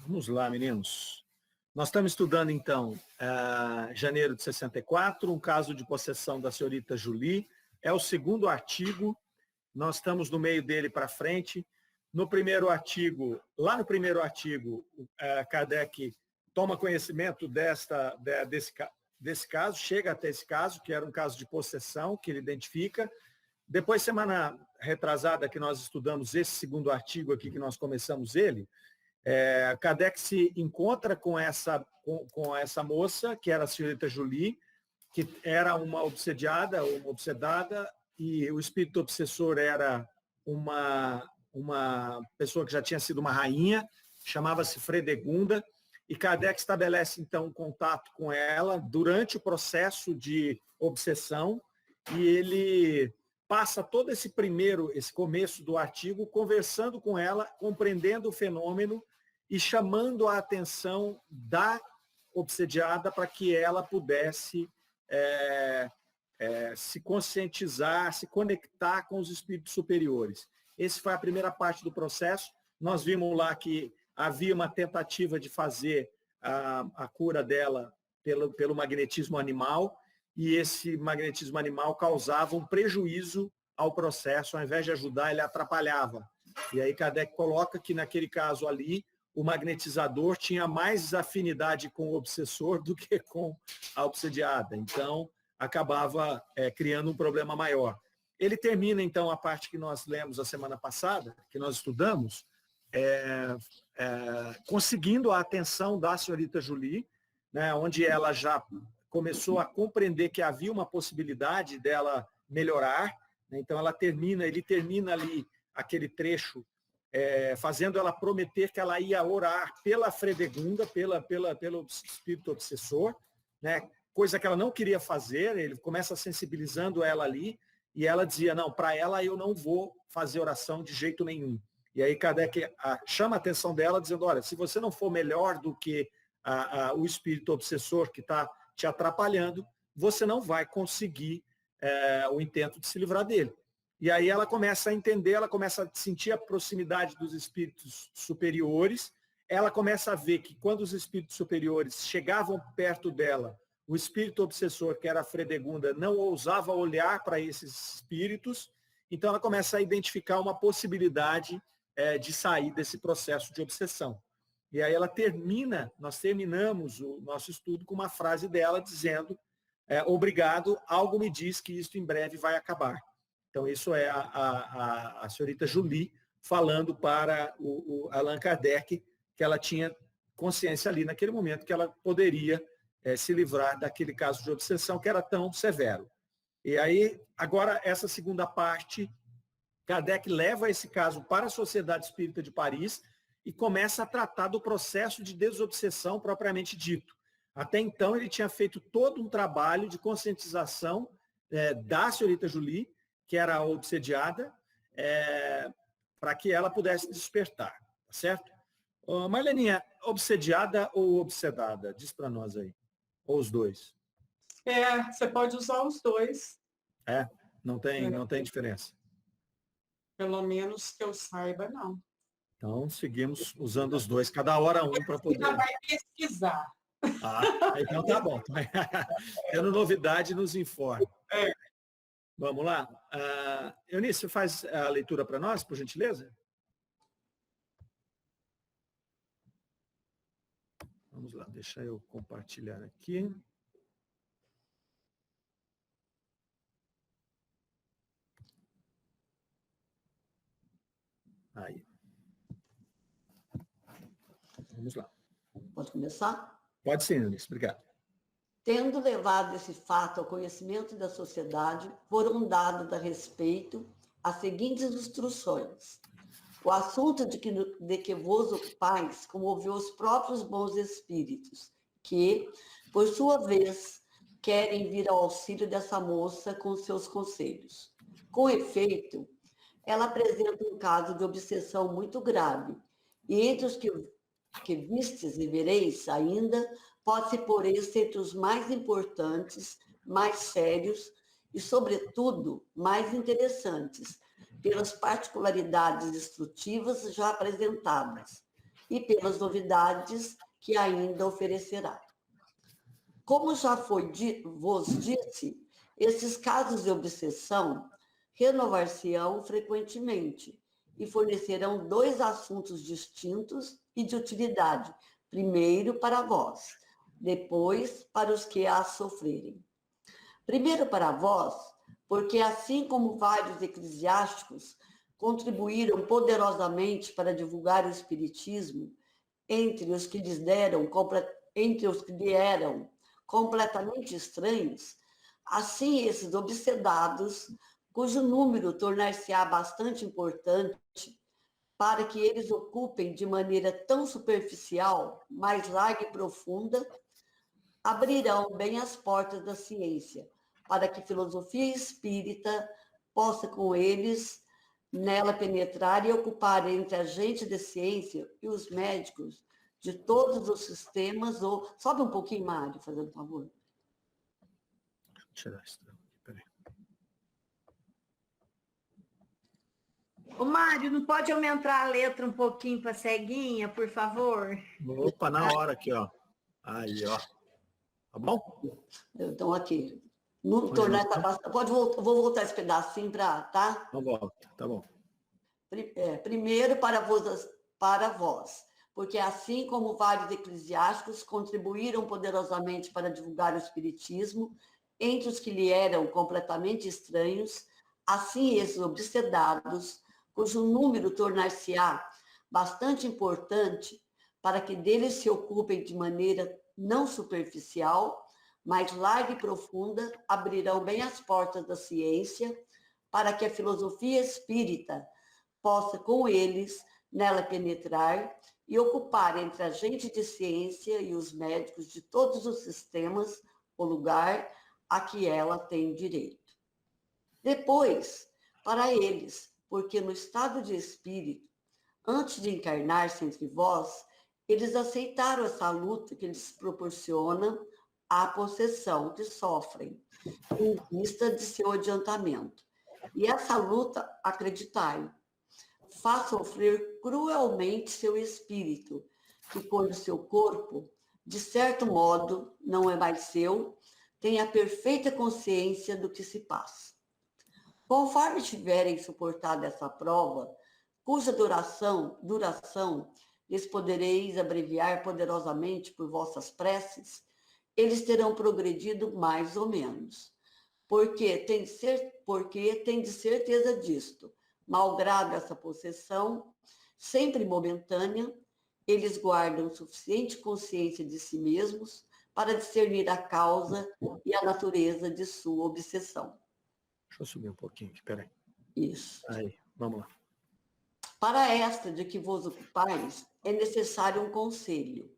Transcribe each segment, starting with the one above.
Vamos lá, meninos. Nós estamos estudando, então, janeiro de 64, um caso de possessão da senhorita Julie. É o segundo artigo, nós estamos no meio dele para frente. No primeiro artigo, lá no primeiro artigo, Kardec toma conhecimento desse caso, chega até esse caso, que era um caso de possessão, que ele identifica. Depois, semana retrasada, que nós estudamos esse segundo artigo aqui, que nós começamos ele, Kardec se encontra com essa moça, que era a senhorita Julie, que era uma obsediada, uma obsedada, e o espírito obsessor era uma pessoa que já tinha sido uma rainha, chamava-se Fredegunda, e Kardec estabelece, então, um contato com ela durante o processo de obsessão, e ele passa todo esse começo do artigo conversando com ela, compreendendo o fenômeno e chamando a atenção da obsediada para que ela pudesse se conscientizar, se conectar com os espíritos superiores. Essa foi a primeira parte do processo. Nós vimos lá que havia uma tentativa de fazer a cura dela pelo magnetismo animal, e esse magnetismo animal causava um prejuízo ao processo, ao invés de ajudar, ele atrapalhava. E aí Kardec coloca que, naquele caso ali, o magnetizador tinha mais afinidade com o obsessor do que com a obsediada. Então, acabava criando um problema maior. Ele termina, então, a parte que nós lemos a semana passada, que nós estudamos, conseguindo a atenção da senhorita Julie, né, onde ela já começou a compreender que havia uma possibilidade dela melhorar. Então, ele termina ali aquele trecho fazendo ela prometer que ela ia orar pela Fredegunda, pelo espírito obsessor, né? Coisa que ela não queria fazer. Ele começa sensibilizando ela ali, e ela dizia, não, para ela eu não vou fazer oração de jeito nenhum. E aí Kardec chama a atenção dela, dizendo, olha, se você não for melhor do que o espírito obsessor que está te atrapalhando, você não vai conseguir o intento de se livrar dele. E aí ela começa a entender, ela começa a sentir a proximidade dos espíritos superiores, ela começa a ver que quando os espíritos superiores chegavam perto dela, o espírito obsessor, que era a Fredegunda, não ousava olhar para esses espíritos, então ela começa a identificar uma possibilidade de sair desse processo de obsessão. E aí nós terminamos o nosso estudo com uma frase dela dizendo, obrigado, algo me diz que isto em breve vai acabar. Então, isso é a senhorita Julie falando para o Allan Kardec que ela tinha consciência ali, naquele momento, que ela poderia se livrar daquele caso de obsessão que era tão severo. E aí, agora, essa segunda parte, Kardec leva esse caso para a Sociedade Espírita de Paris e começa a tratar do processo de desobsessão propriamente dito. Até então, ele tinha feito todo um trabalho de conscientização da senhorita Julie, que era a obsediada, para que ela pudesse despertar, tá certo? Marleninha, obsediada ou obsedada? Diz para nós aí. Ou os dois? Você pode usar os dois. Não tem diferença. Pelo menos que eu saiba, não. Então, seguimos usando os dois, cada hora um para poder... Você vai pesquisar. Então tá bom. Tendo novidade, nos informe. Vamos lá. Eunice, você faz a leitura para nós, por gentileza? Vamos lá, deixa eu compartilhar aqui. Aí. Vamos lá. Pode começar? Pode sim, Eunice, obrigado. Tendo levado esse fato ao conhecimento da sociedade, foram dadas a respeito as seguintes instruções. O assunto de que vos ocupais comoveu os próprios bons espíritos, que, por sua vez, querem vir ao auxílio dessa moça com seus conselhos. Com efeito, ela apresenta um caso de obsessão muito grave, e entre os que vistes e vereis ainda, pode-se pôr este entre os mais importantes, mais sérios e, sobretudo, mais interessantes, pelas particularidades instrutivas já apresentadas, e pelas novidades que ainda oferecerá. Como já vos disse, esses casos de obsessão renovar-se-ão frequentemente e fornecerão 2 assuntos distintos e de utilidade, primeiro para vós, depois para os que a sofrerem. Primeiro para vós, porque assim como vários eclesiásticos contribuíram poderosamente para divulgar o Espiritismo entre os que lhe eram completamente estranhos, assim esses obsedados, cujo número tornar-se-á bastante importante para que eles ocupem de maneira tão superficial, mais larga e profunda, abrirão bem as portas da ciência, para que a filosofia espírita possa com eles nela penetrar e ocupar entre a gente de ciência e os médicos de todos os sistemas, ou... Sobe um pouquinho, Mário, fazendo favor. Deixa eu tirar isso daqui, peraí. Ô, Mário, não pode aumentar a letra um pouquinho para ceguinha, por favor? Opa, na hora aqui, ó. Aí, ó. Tá bom? Então, aqui. No tornar pode voltar, vou voltar esse pedacinho para, tá? Então volta, tá bom. Primeiro para vós, porque assim como vários eclesiásticos contribuíram poderosamente para divulgar o Espiritismo entre os que lhe eram completamente estranhos, assim esses obsedados, cujo número tornar-se-á bastante importante para que deles se ocupem de maneira não superficial, mais larga e profunda, abrirão bem as portas da ciência para que a filosofia espírita possa com eles nela penetrar e ocupar entre a gente de ciência e os médicos de todos os sistemas o lugar a que ela tem direito. Depois, para eles, porque no estado de espírito, antes de encarnar-se entre vós, eles aceitaram essa luta que lhes proporciona a possessão que sofrem, em vista de seu adiantamento. E essa luta, acreditai, faz sofrer cruelmente seu espírito, que quando seu corpo, de certo modo, não é mais seu, tem a perfeita consciência do que se passa. Conforme tiverem suportado essa prova, cuja duração lhes podereis abreviar poderosamente por vossas preces, eles terão progredido mais ou menos. Porque tem de certeza disto, malgrado essa possessão, sempre momentânea, eles guardam suficiente consciência de si mesmos para discernir a causa e a natureza de sua obsessão. Deixa eu subir um pouquinho aqui, peraí. Isso. Aí, vamos lá. Para esta de que vos ocupais, é necessário um conselho.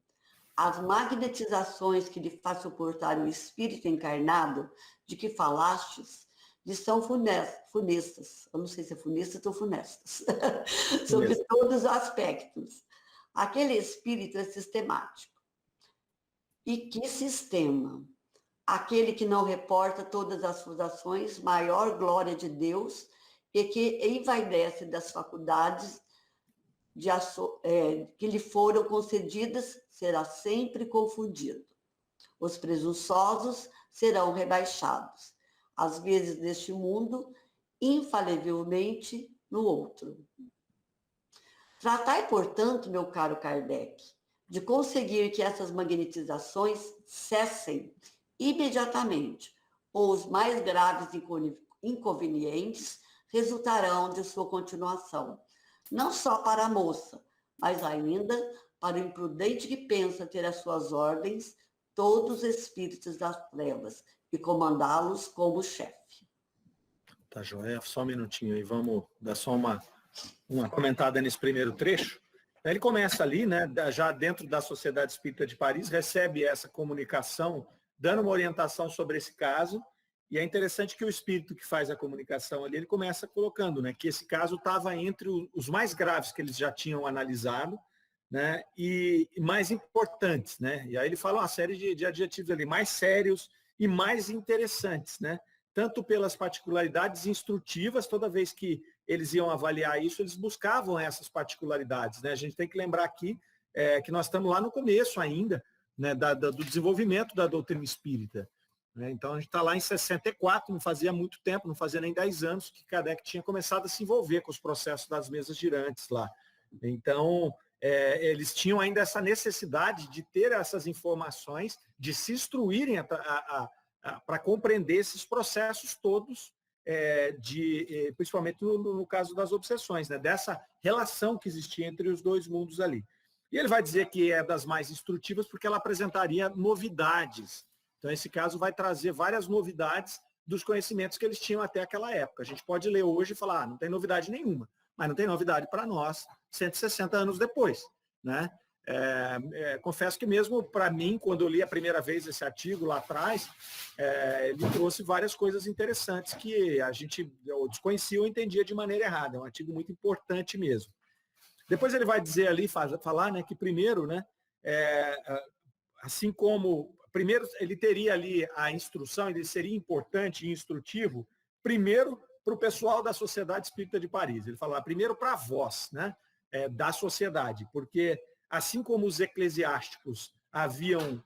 As magnetizações que lhe faz suportar o espírito encarnado de que falastes, lhe são funestas. Eu não sei se é funestas ou funestas. Sobre todos os aspectos. Aquele espírito é sistemático. E que sistema? Aquele que não reporta todas as suas ações, maior glória de Deus, e que envaidece das faculdades que lhe foram concedidas, será sempre confundido. Os presunçosos serão rebaixados, às vezes neste mundo, infalivelmente no outro. Tratai, portanto, meu caro Kardec, de conseguir que essas magnetizações cessem imediatamente, ou os mais graves inconvenientes resultarão de sua continuação, não só para a moça, mas ainda para o imprudente que pensa ter às suas ordens todos os espíritos das trevas e comandá-los como chefe. Tá, joia? Só um minutinho aí, vamos dar só uma comentada nesse primeiro trecho. Ele começa ali, né, já dentro da Sociedade Espírita de Paris, recebe essa comunicação, dando uma orientação sobre esse caso, e é interessante que o espírito que faz a comunicação ali, ele começa colocando, né, que esse caso estava entre os mais graves que eles já tinham analisado, né, e mais importantes, né, e aí ele fala uma série de adjetivos ali, mais sérios e mais interessantes, né, tanto pelas particularidades instrutivas, toda vez que eles iam avaliar isso, eles buscavam essas particularidades, né, a gente tem que lembrar aqui que nós estamos lá no começo ainda, né, do desenvolvimento da doutrina espírita. Né? Então, a gente está lá em 64, não fazia muito tempo, não fazia nem 10 anos que Kardec tinha começado a se envolver com os processos das mesas girantes lá. Então, eles tinham ainda essa necessidade de ter essas informações, de se instruírem para compreender esses processos todos, principalmente no caso das obsessões, né? Dessa relação que existia entre os dois mundos ali. E ele vai dizer que é das mais instrutivas porque ela apresentaria novidades. Então, esse caso vai trazer várias novidades dos conhecimentos que eles tinham até aquela época. A gente pode ler hoje e falar, não tem novidade nenhuma, mas não tem novidade para nós 160 anos depois. Né? Confesso que mesmo para mim, quando eu li a primeira vez esse artigo lá atrás, ele trouxe várias coisas interessantes que eu desconhecia ou entendia de maneira errada. É um artigo muito importante mesmo. Depois ele vai dizer ali, falar, né, que primeiro, né, assim como, primeiro ele teria ali a instrução, ele seria importante e instrutivo, primeiro para o pessoal da Sociedade Espírita de Paris. Ele fala, primeiro para a voz, né, da sociedade, porque assim como os eclesiásticos haviam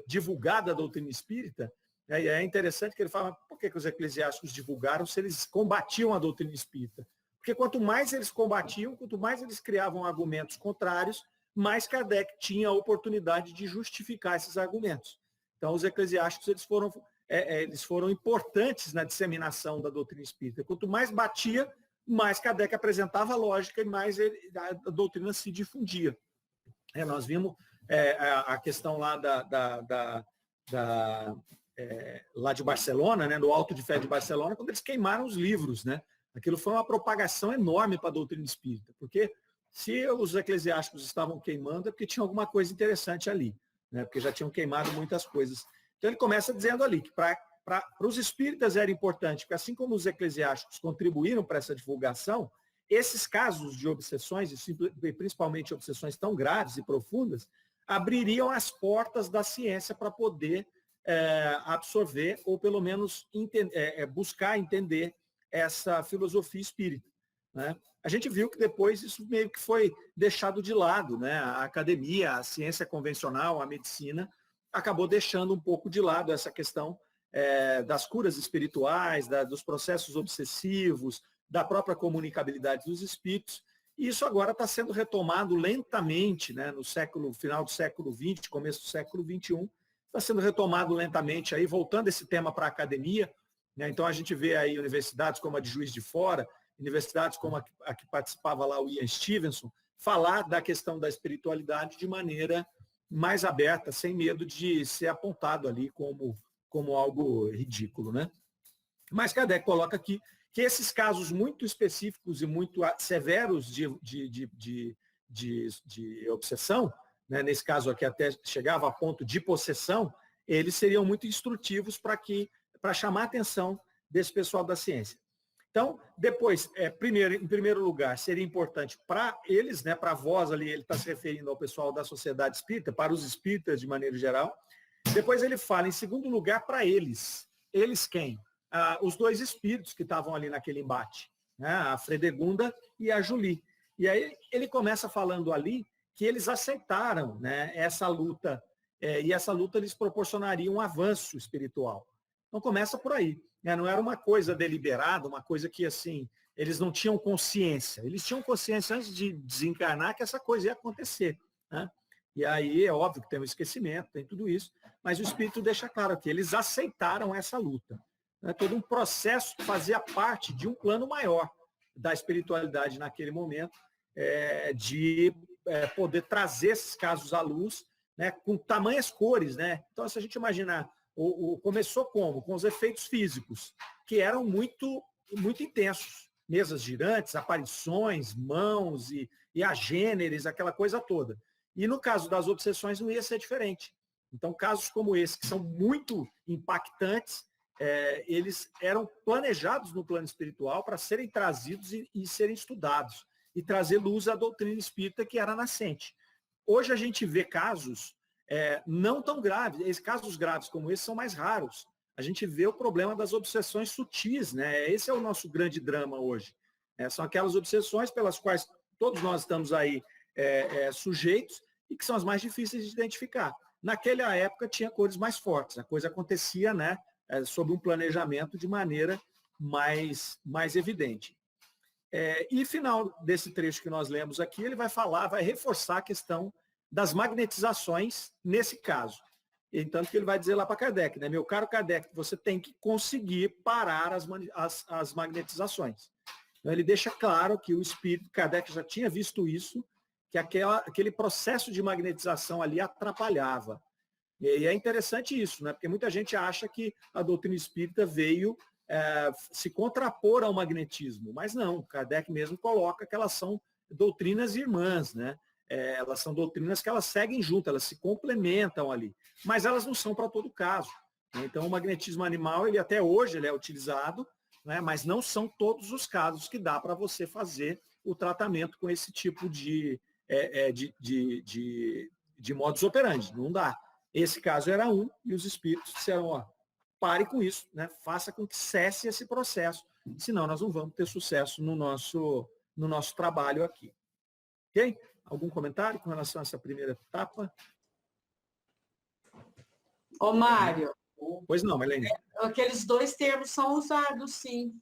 divulgado a doutrina espírita, é interessante que ele fala, por que os eclesiásticos divulgaram se eles combatiam a doutrina espírita? Porque quanto mais eles combatiam, quanto mais eles criavam argumentos contrários, mais Kardec tinha a oportunidade de justificar esses argumentos. Então, os eclesiásticos eles foram importantes na disseminação da doutrina espírita. Quanto mais batia, mais Kardec apresentava a lógica e mais a doutrina se difundia. Nós vimos a questão lá lá de Barcelona, né, no Alto de Fé de Barcelona, quando eles queimaram os livros. Né? Aquilo foi uma propagação enorme para a doutrina espírita, porque se os eclesiásticos estavam queimando é porque tinha alguma coisa interessante ali, né? Porque já tinham queimado muitas coisas. Então ele começa dizendo ali que para os espíritas era importante, porque assim como os eclesiásticos contribuíram para essa divulgação, esses casos de obsessões, e principalmente obsessões tão graves e profundas, abririam as portas da ciência para poder absorver, ou pelo menos buscar entender essa filosofia espírita. Né? A gente viu que depois isso meio que foi deixado de lado. Né? A academia, a ciência convencional, a medicina, acabou deixando um pouco de lado essa questão das curas espirituais, dos processos obsessivos, da própria comunicabilidade dos espíritos, e isso agora está sendo retomado lentamente, né, no final do século XX, começo do século XXI, está sendo retomado lentamente, aí, voltando esse tema para a academia. Né, então a gente vê aí universidades como a de Juiz de Fora, universidades como a que participava lá o Ian Stevenson, falar da questão da espiritualidade de maneira mais aberta, sem medo de ser apontado ali como algo ridículo. Né? Mas Kardec coloca aqui que esses casos muito específicos e muito severos de obsessão, né, nesse caso aqui até chegava a ponto de possessão, eles seriam muito instrutivos para chamar a atenção desse pessoal da ciência. Então, depois, em primeiro lugar, seria importante para eles, né, para a voz ali, ele está se referindo ao pessoal da sociedade espírita, para os espíritas de maneira geral. Depois ele fala, em segundo lugar, para eles. Eles quem? Os dois espíritos que estavam ali naquele embate, né? A Fredegunda e a Julie. E aí ele começa falando ali que eles aceitaram, né, essa luta, e essa luta lhes proporcionaria um avanço espiritual. Então começa por aí. Né? Não era uma coisa deliberada, uma coisa que assim, eles não tinham consciência. Eles tinham consciência antes de desencarnar que essa coisa ia acontecer. Né? E aí é óbvio que tem um esquecimento, tem tudo isso, mas o Espírito deixa claro que eles aceitaram essa luta. Todo um processo que fazia parte de um plano maior da espiritualidade naquele momento, de poder trazer esses casos à luz, né, com tamanhas cores. Né? Então, se a gente imaginar, começou como? Com os efeitos físicos, que eram muito, muito intensos. Mesas girantes, aparições, mãos e agêneres, aquela coisa toda. E no caso das obsessões não ia ser diferente. Então, casos como esse, que são muito impactantes, eles eram planejados no plano espiritual para serem trazidos e serem estudados, e trazer luz à doutrina espírita que era nascente. Hoje a gente vê casos não tão graves, casos graves como esse são mais raros. A gente vê o problema das obsessões sutis, né? Esse é o nosso grande drama hoje. São aquelas obsessões pelas quais todos nós estamos aí sujeitos, e que são as mais difíceis de identificar. Naquela época tinha cores mais fortes, a coisa acontecia, né, sob um planejamento de maneira mais evidente. E final desse trecho que nós lemos aqui, ele vai reforçar a questão das magnetizações nesse caso. Então, que ele vai dizer lá para Kardec, né? Meu caro Kardec, você tem que conseguir parar as magnetizações. Então, ele deixa claro que o espírito, Kardec já tinha visto isso, que aquele processo de magnetização ali atrapalhava. E é interessante isso, né? Porque muita gente acha que a doutrina espírita veio se contrapor ao magnetismo, mas não, Kardec mesmo coloca que elas são doutrinas irmãs, né? Elas são doutrinas que elas seguem juntas, elas se complementam ali, mas elas não são para todo caso. Então, o magnetismo animal, ele até hoje ele é utilizado, né? Mas não são todos os casos que dá para você fazer o tratamento com esse tipo de modus operandi, não dá. Esse caso era um, e os espíritos disseram, ó, pare com isso, né? Faça com que cesse esse processo, senão nós não vamos ter sucesso no nosso trabalho aqui. Ok? Algum comentário com relação a essa primeira etapa? Ô, Mário. Pois não, Marlene. Aqueles 2 termos são usados, sim.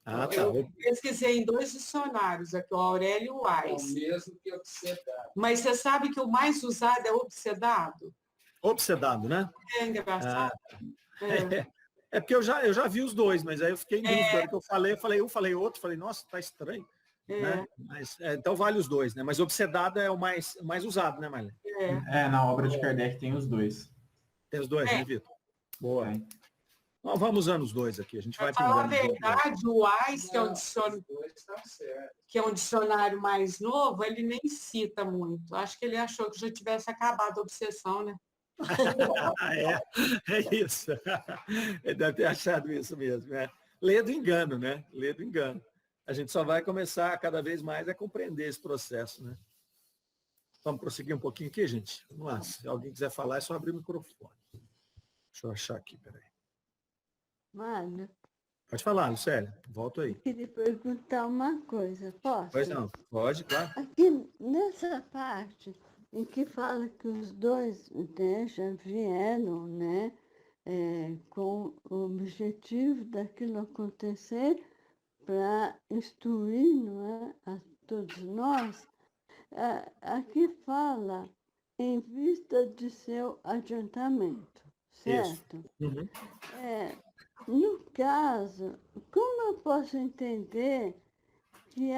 Ah, tá. Eu pesquisei em 2 dicionários, aqui, o Aurélio e o Ais. É o mesmo que obsedado. Mas você sabe que o mais usado é obsedado? Obsedado, né? É engraçado. Porque eu já vi os dois, mas aí eu fiquei em dúvida. Que eu falei outro, falei, nossa, tá estranho. Né? Mas, então vale os dois, né? Mas obsedado é o mais usado, né, Marlene? Na obra de Kardec tem os dois. Tem os dois, né, Vitor? Boa. Nós vamos usando os dois aqui, a gente vai Pra falar a pingando. verdade, o Ais, que é um dicionário mais novo, ele nem cita muito. Acho que ele achou que já tivesse acabado a obsessão, né? É isso. Ele deve ter achado isso mesmo. Né? Lê do engano, né? Lê do engano. A gente só vai começar cada vez mais a compreender esse processo, né? Vamos prosseguir um pouquinho aqui, gente? Vamos lá. Se alguém quiser falar, é só abrir o microfone. Deixa eu achar aqui, peraí. Mário, Pode falar, Lucélia. Volto aí. queria perguntar uma coisa, posso? Pois não. Pode, claro. Aqui nessa parte em que fala que os dois, né, já vieram, né, com o objetivo daquilo acontecer para instruir, não é, a todos nós, aqui fala em vista de seu adiantamento, certo? Uhum. No caso, como eu posso entender que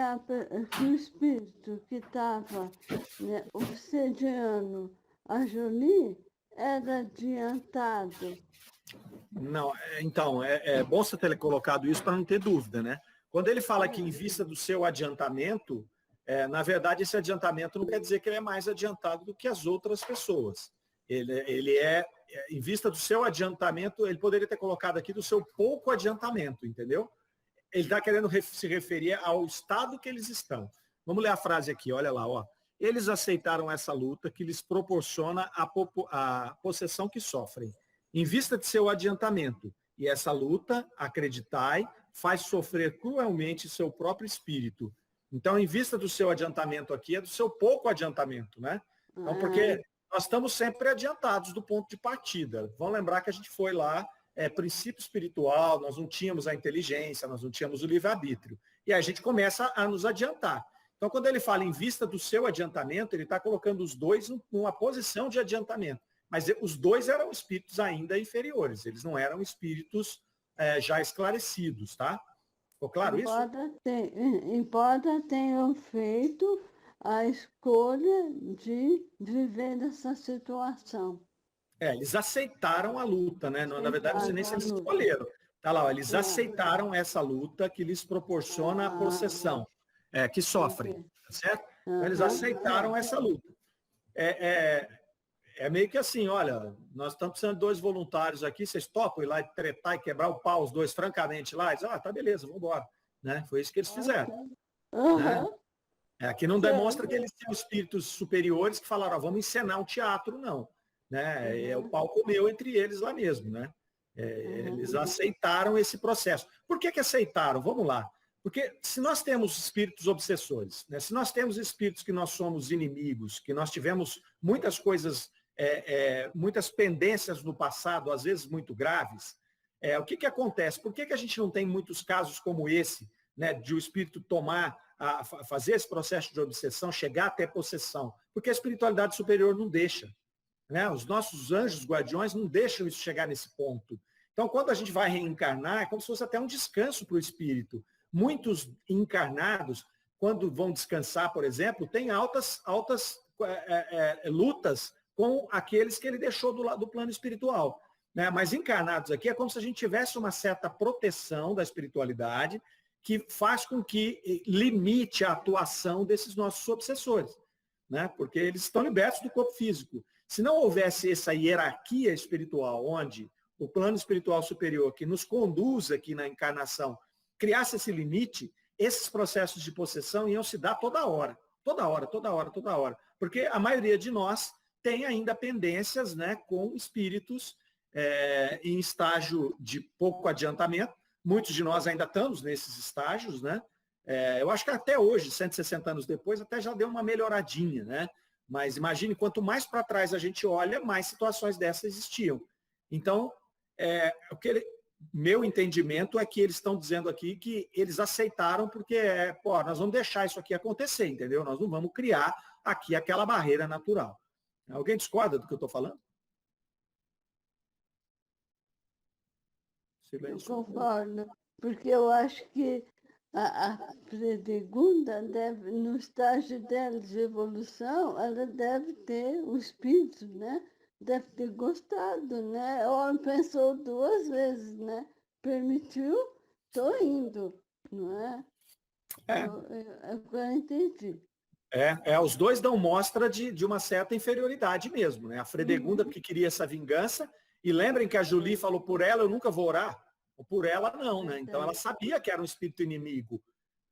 o espírito que estava, né, obsediando a Jolie era adiantado? Não, então, é bom você ter colocado isso para não ter dúvida, né? Quando ele fala que em vista do seu adiantamento, na verdade, esse adiantamento não quer dizer que ele é mais adiantado do que as outras pessoas. Ele em vista do seu adiantamento, ele poderia ter colocado aqui do seu pouco adiantamento, entendeu? Ele está querendo se referir ao estado que eles estão. Vamos ler a frase aqui, olha lá, ó. Eles aceitaram essa luta que lhes proporciona a possessão que sofrem. Em vista de seu adiantamento, e essa luta, acreditai, faz sofrer cruelmente seu próprio espírito. Então, em vista do seu adiantamento aqui, é do seu pouco adiantamento, né? Então, porque nós estamos sempre adiantados do ponto de partida. Vamos lembrar que a gente foi lá, princípio espiritual, nós não tínhamos a inteligência, nós não tínhamos o livre-arbítrio. E aí a gente começa a nos adiantar. Então, quando ele fala em vista do seu adiantamento, ele está colocando os dois numa posição de adiantamento. Mas os dois eram espíritos ainda inferiores, eles não eram espíritos já esclarecidos, tá? Ficou claro isso? Embora tenham feito a escolha de viver nessa situação. Eles aceitaram a luta, né? Na verdade, não sei nem se eles escolheram. Tá lá, ó, eles aceitaram essa luta que lhes proporciona a possessão, que sofrem, tá certo? Então, eles aceitaram essa luta. É meio que assim, olha, nós estamos precisando de 2 voluntários aqui, vocês topam ir lá e tretar e quebrar o pau, os dois, francamente, lá? E diz, tá beleza, vamos embora. Né? Foi isso que eles fizeram. Né? Aqui não demonstra que eles são espíritos superiores que falaram, vamos encenar um teatro, não. Né? O pau comeu entre eles lá mesmo. Né? Eles aceitaram esse processo. Por que aceitaram? Vamos lá. Porque se nós temos espíritos obsessores, né? Se nós temos espíritos que nós somos inimigos, que nós tivemos muitas coisas, muitas pendências no passado, às vezes muito graves, o que acontece? Por que a gente não tem muitos casos como esse, né, de o espírito fazer esse processo de obsessão, chegar até possessão? Porque a espiritualidade superior não deixa. Né? Os nossos anjos guardiões não deixam isso chegar nesse ponto. Então, quando a gente vai reencarnar, é como se fosse até um descanso para o espírito. Muitos encarnados, quando vão descansar, por exemplo, têm altas lutas com aqueles que ele deixou do plano espiritual. Né? Mas encarnados aqui é como se a gente tivesse uma certa proteção da espiritualidade que faz com que limite a atuação desses nossos obsessores. Né? Porque eles estão libertos do corpo físico. Se não houvesse essa hierarquia espiritual, onde o plano espiritual superior que nos conduz aqui na encarnação criasse esse limite, esses processos de possessão iam se dar toda hora. Toda hora, toda hora, toda hora. Porque a maioria de nós tem ainda pendências, né, com espíritos em estágio de pouco adiantamento. Muitos de nós ainda estamos nesses estágios, né? Eu acho que até hoje, 160 anos depois, até já deu uma melhoradinha, né? Mas imagine, quanto mais para trás a gente olha, mais situações dessas existiam. Então, meu entendimento é que eles estão dizendo aqui que eles aceitaram porque, nós vamos deixar isso aqui acontecer, entendeu? Nós não vamos criar aqui aquela barreira natural. Alguém discorda do que eu estou falando? Silêncio. Eu concordo, porque eu acho que a Fredegunda deve, no estágio dela de evolução, ela deve ter o espírito, né? Deve ter gostado, né? Ela pensou 2 vezes, né? Permitiu, estou indo, não é? Agora entendi. Os dois dão mostra de uma certa inferioridade mesmo, né? A Fredegunda porque queria essa vingança, e lembrem que a Julie falou, por ela eu nunca vou orar, ou por ela não, né? Então ela sabia que era um espírito inimigo,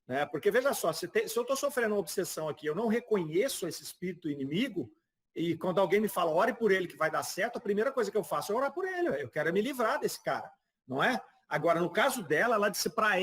né? Porque veja só, se eu estou sofrendo uma obsessão aqui, eu não reconheço esse espírito inimigo, e quando alguém me fala, ore por ele que vai dar certo, a primeira coisa que eu faço é orar por ele, eu quero me livrar desse cara, não é? Agora, no caso dela, ela disse para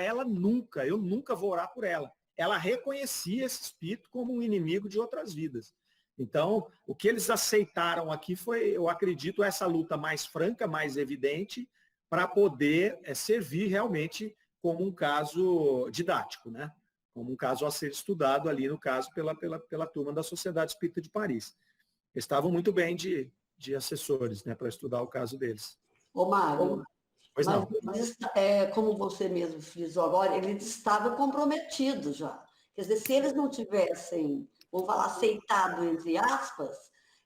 ela nunca, eu nunca vou orar por ela. Ela reconhecia esse espírito como um inimigo de outras vidas. Então, o que eles aceitaram aqui foi, eu acredito, essa luta mais franca, mais evidente, para poder servir realmente como um caso didático, né? Como um caso a ser estudado ali, no caso, pela turma da Sociedade Espírita de Paris. Eles estavam muito bem de assessores, né, para estudar o caso deles. Ô, Mário, Pois não. mas como você mesmo frisou agora, eles estavam comprometidos já. Quer dizer, se eles não tivessem, vamos falar, aceitado, entre aspas,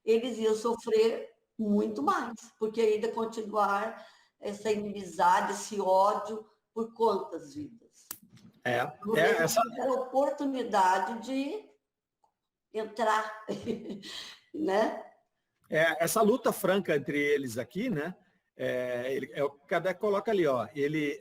eles iam sofrer muito mais, porque ainda continuar essa inimizade, esse ódio por quantas vidas? Essa oportunidade de entrar, né? Essa luta franca entre eles aqui, né? O Kardec coloca ali, ó,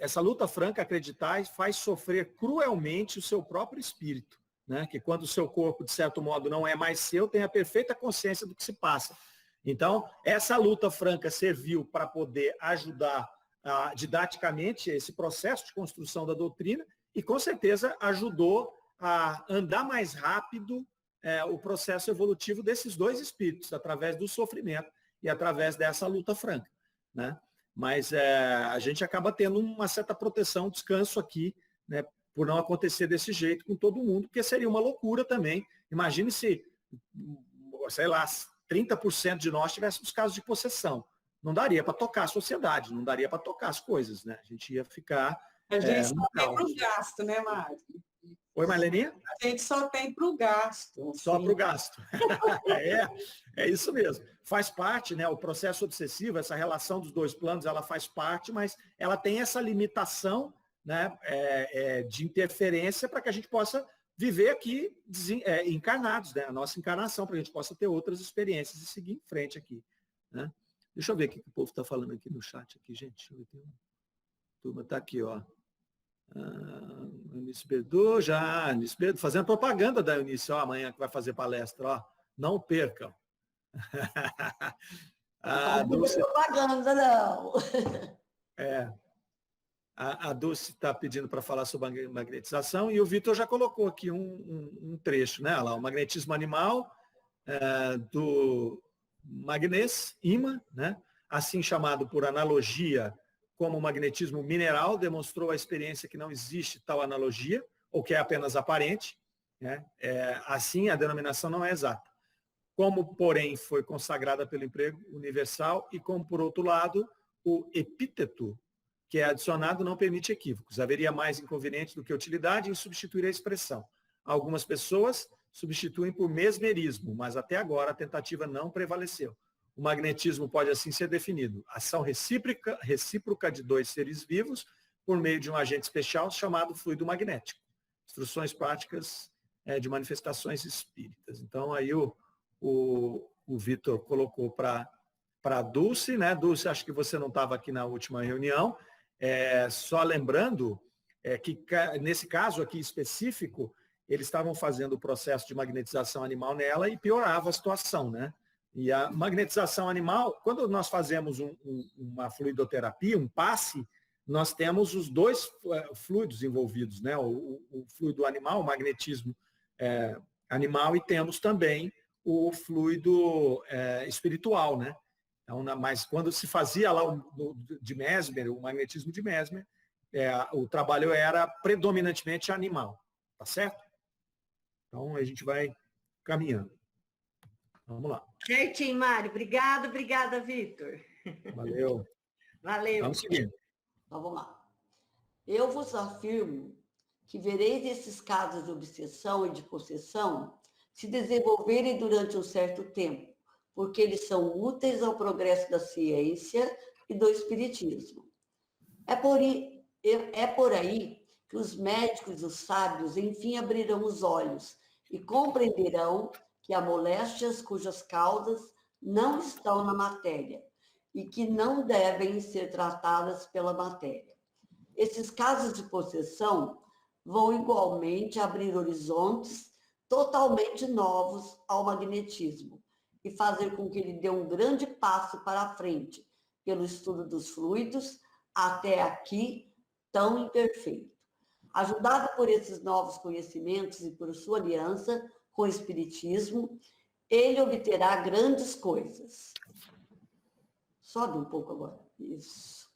essa luta franca, acreditar, faz sofrer cruelmente o seu próprio espírito, né? Que quando o seu corpo, de certo modo, não é mais seu, tem a perfeita consciência do que se passa. Então, essa luta franca serviu para poder ajudar didaticamente esse processo de construção da doutrina e, com certeza, ajudou a andar mais rápido o processo evolutivo desses dois espíritos, através do sofrimento e através dessa luta franca. Né? Mas a gente acaba tendo uma certa proteção, descanso aqui, né, por não acontecer desse jeito com todo mundo, porque seria uma loucura também. Imagine se, sei lá, 30% de nós tivéssemos casos de possessão. Não daria para tocar a sociedade, não daria para tocar as coisas, né? A gente ia ficar... A gente só tem para o gasto, né, Mário? Oi, Marleninha? A gente só tem para o gasto. Só para o gasto. É isso mesmo. Faz parte, né? O processo obsessivo, essa relação dos dois planos, ela faz parte, mas ela tem essa limitação, né, de interferência para que a gente possa viver aqui encarnados, né? A nossa encarnação, para que a gente possa ter outras experiências e seguir em frente aqui. Né? Deixa eu ver o que o povo está falando aqui no chat, aqui, gente. A turma está aqui, ó. Eunice Berdu, Eunice Berdu, fazendo propaganda da Eunice, ó, amanhã que vai fazer palestra, ó. Não percam. Não propaganda, não. A Dulce está pedindo para falar sobre magnetização e o Vitor já colocou aqui um trecho, né? Lá, o magnetismo animal do magnês, ímã, né? Assim chamado por analogia como o magnetismo mineral, demonstrou a experiência que não existe tal analogia, ou que é apenas aparente, né? Assim, a denominação não é exata. Como, porém, foi consagrada pelo emprego universal e como, por outro lado, o epíteto que é adicionado não permite equívocos. Haveria mais inconveniente do que utilidade em substituir a expressão. Algumas pessoas substituem por mesmerismo, mas até agora a tentativa não prevaleceu. O magnetismo pode assim ser definido: ação recíproca de dois seres vivos por meio de um agente especial chamado fluido magnético. Instruções práticas de manifestações espíritas. Então, aí o Vitor colocou para a Dulce, né? Dulce, acho que você não estava aqui na última reunião. Só lembrando que, nesse caso aqui específico, eles estavam fazendo o processo de magnetização animal nela e piorava a situação, né? E a magnetização animal, quando nós fazemos uma fluidoterapia, um passe, nós temos os dois fluidos envolvidos, né? O fluido animal, o magnetismo animal, e temos também o fluido espiritual, né? Então, mas quando se fazia lá de Mesmer, o magnetismo de Mesmer, o trabalho era predominantemente animal, tá certo? Então, a gente vai caminhando. Vamos lá. Certinho, Mário. Obrigada, Vitor. Valeu. Valeu. Vamos seguir. Então, vamos lá. Eu vos afirmo que vereis esses casos de obsessão e de possessão se desenvolverem durante um certo tempo, porque eles são úteis ao progresso da ciência e do espiritismo. É por aí que os médicos e os sábios, enfim, abrirão os olhos e compreenderão que há moléstias cujas causas não estão na matéria e que não devem ser tratadas pela matéria. Esses casos de possessão vão igualmente abrir horizontes totalmente novos ao magnetismo e fazer com que ele dê um grande passo para a frente pelo estudo dos fluidos até aqui tão imperfeito. Ajudado por esses novos conhecimentos e por sua aliança com o Espiritismo, ele obterá grandes coisas. Sobe um pouco agora. Isso.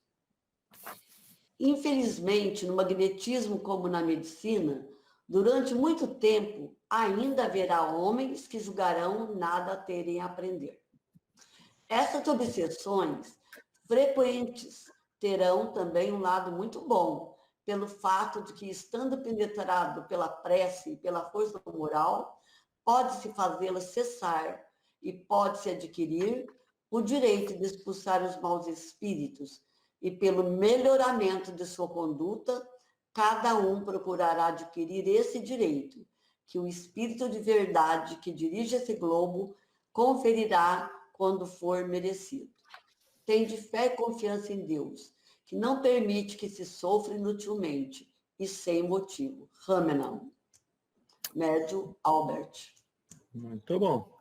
Infelizmente, no magnetismo como na medicina, durante muito tempo, ainda haverá homens que julgarão nada terem a aprender. Essas obsessões frequentes terão também um lado muito bom, pelo fato de que, estando penetrado pela prece e pela força moral, pode-se fazê-la cessar e pode-se adquirir o direito de expulsar os maus espíritos, e pelo melhoramento de sua conduta, cada um procurará adquirir esse direito, que o Espírito de verdade que dirige esse globo conferirá quando for merecido. Tende fé e confiança em Deus, que não permite que se sofra inutilmente e sem motivo. Ramenan. Médio Albert. Muito bom.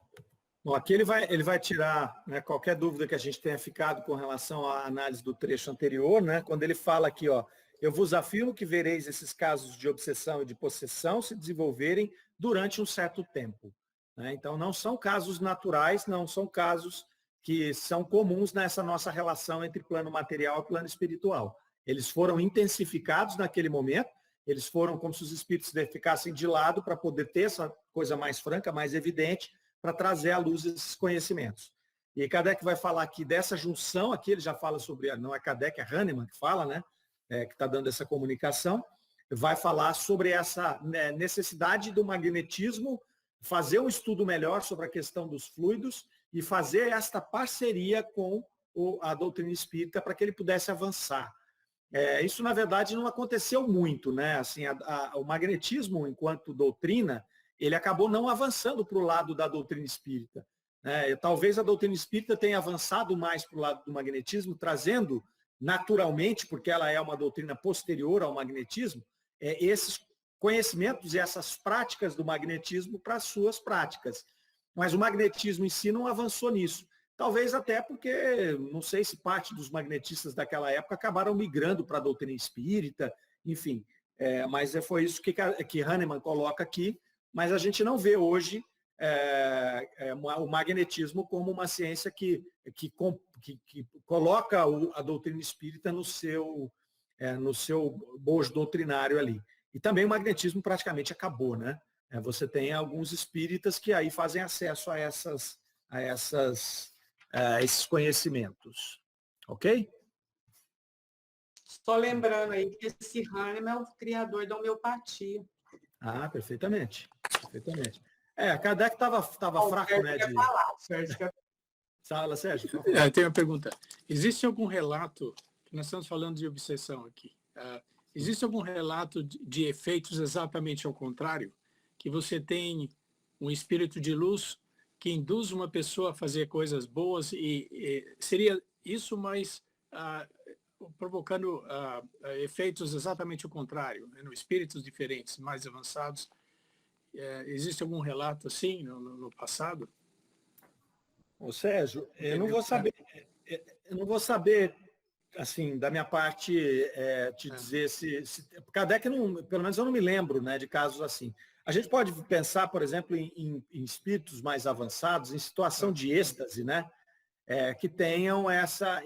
Bom, aqui ele vai tirar, né, qualquer dúvida que a gente tenha ficado com relação à análise do trecho anterior, né? Quando ele fala aqui, ó, eu vos afirmo que vereis esses casos de obsessão e de possessão se desenvolverem durante um certo tempo, né? Então, não são casos naturais, não são casos que são comuns nessa nossa relação entre plano material e plano espiritual. Eles foram intensificados naquele momento, eles foram como se os espíritos ficassem de lado para poder ter essa coisa mais franca, mais evidente, para trazer à luz esses conhecimentos. E Kardec vai falar aqui dessa junção, aqui ele já fala sobre, não é Kardec, é Hahnemann que fala, né? Que está dando essa comunicação, vai falar sobre essa necessidade do magnetismo, fazer um estudo melhor sobre a questão dos fluidos e fazer esta parceria com a doutrina espírita para que ele pudesse avançar. Isso, na verdade, não aconteceu muito, né? Assim, o magnetismo, enquanto doutrina, ele acabou não avançando para o lado da doutrina espírita, né? Talvez a doutrina espírita tenha avançado mais para o lado do magnetismo, trazendo naturalmente, porque ela é uma doutrina posterior ao magnetismo, esses conhecimentos e essas práticas do magnetismo para as suas práticas. Mas o magnetismo em si não avançou nisso. talvez até porque, não sei se parte dos magnetistas daquela época acabaram migrando para a doutrina espírita, enfim, mas foi isso que Hahnemann coloca aqui, mas a gente não vê hoje o magnetismo como uma ciência que coloca a doutrina espírita no seu bojo doutrinário ali. E também o magnetismo praticamente acabou, né? Você tem alguns espíritas que aí fazem acesso a esses conhecimentos. Ok? Só lembrando aí que esse Hahnemann é o criador da homeopatia. Ah, perfeitamente. Perfeitamente. Kardec estava fraco, né? Fala, Sérgio. Eu tenho uma pergunta. Existe algum relato, nós estamos falando de obsessão aqui, existe algum relato de efeitos exatamente ao contrário? Que você tem um espírito de luz que induz uma pessoa a fazer coisas boas e seria isso, mas provocando efeitos exatamente o contrário, né? No espíritos diferentes, mais avançados. Existe algum relato assim no passado? Ô, Sérgio, eu não vou saber, assim, da minha parte, te dizer se Kardec, pelo menos eu não me lembro, né, de casos assim. A gente pode pensar, por exemplo, em espíritos mais avançados, em situação de êxtase, né, que tenham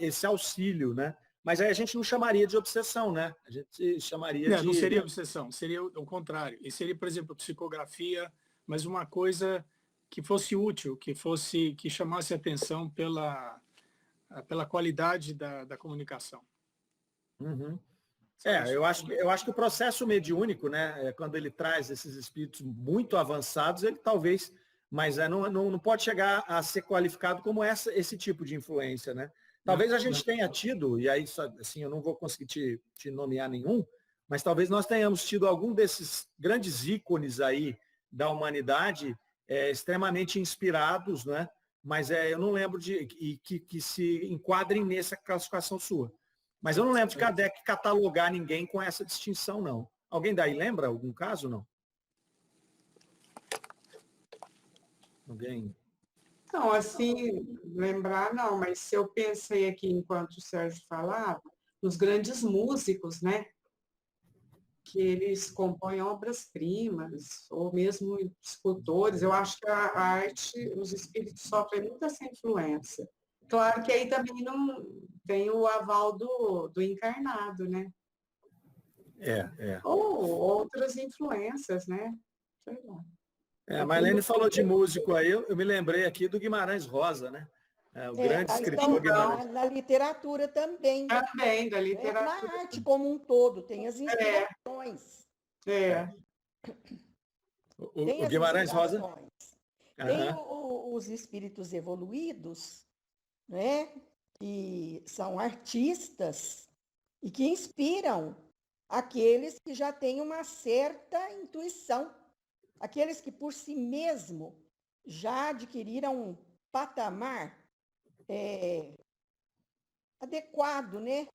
esse auxílio, né? Mas aí a gente não chamaria de obsessão, né? A gente chamaria Não seria obsessão, seria o contrário. E seria, por exemplo, psicografia, mas uma coisa que fosse útil, que chamasse atenção pela qualidade da comunicação. Uhum. Eu acho que o processo mediúnico, né, quando ele traz esses espíritos muito avançados, ele talvez, mas não pode chegar a ser qualificado como esse tipo de influência, né? Talvez a gente tenha tido, e aí assim, eu não vou conseguir te nomear nenhum, mas talvez nós tenhamos tido algum desses grandes ícones aí da humanidade extremamente inspirados, né? Mas eu não lembro que se enquadrem nessa classificação sua. Mas eu não lembro de Kardec catalogar ninguém com essa distinção, não. Alguém daí lembra algum caso, não? Alguém? Não, assim, lembrar não, mas se eu pensei aqui enquanto o Sérgio falava, nos grandes músicos, né? Que eles compõem obras-primas, ou mesmo escultores, eu acho que a arte, os espíritos sofrem muito essa influência. Claro que aí também não tem o aval do encarnado, né? Ou outras influências, né? Sei lá. A Marlene falou de músico aí, eu me lembrei aqui do Guimarães Rosa, né? O grande escritor Guimarães. Na literatura também. Também, da literatura. Na arte como um todo, tem as inspirações. O Guimarães Rosa. Tem os espíritos evoluídos, né? Que são artistas e que inspiram aqueles que já têm uma certa intuição, aqueles que por si mesmo já adquiriram um patamar adequado, né?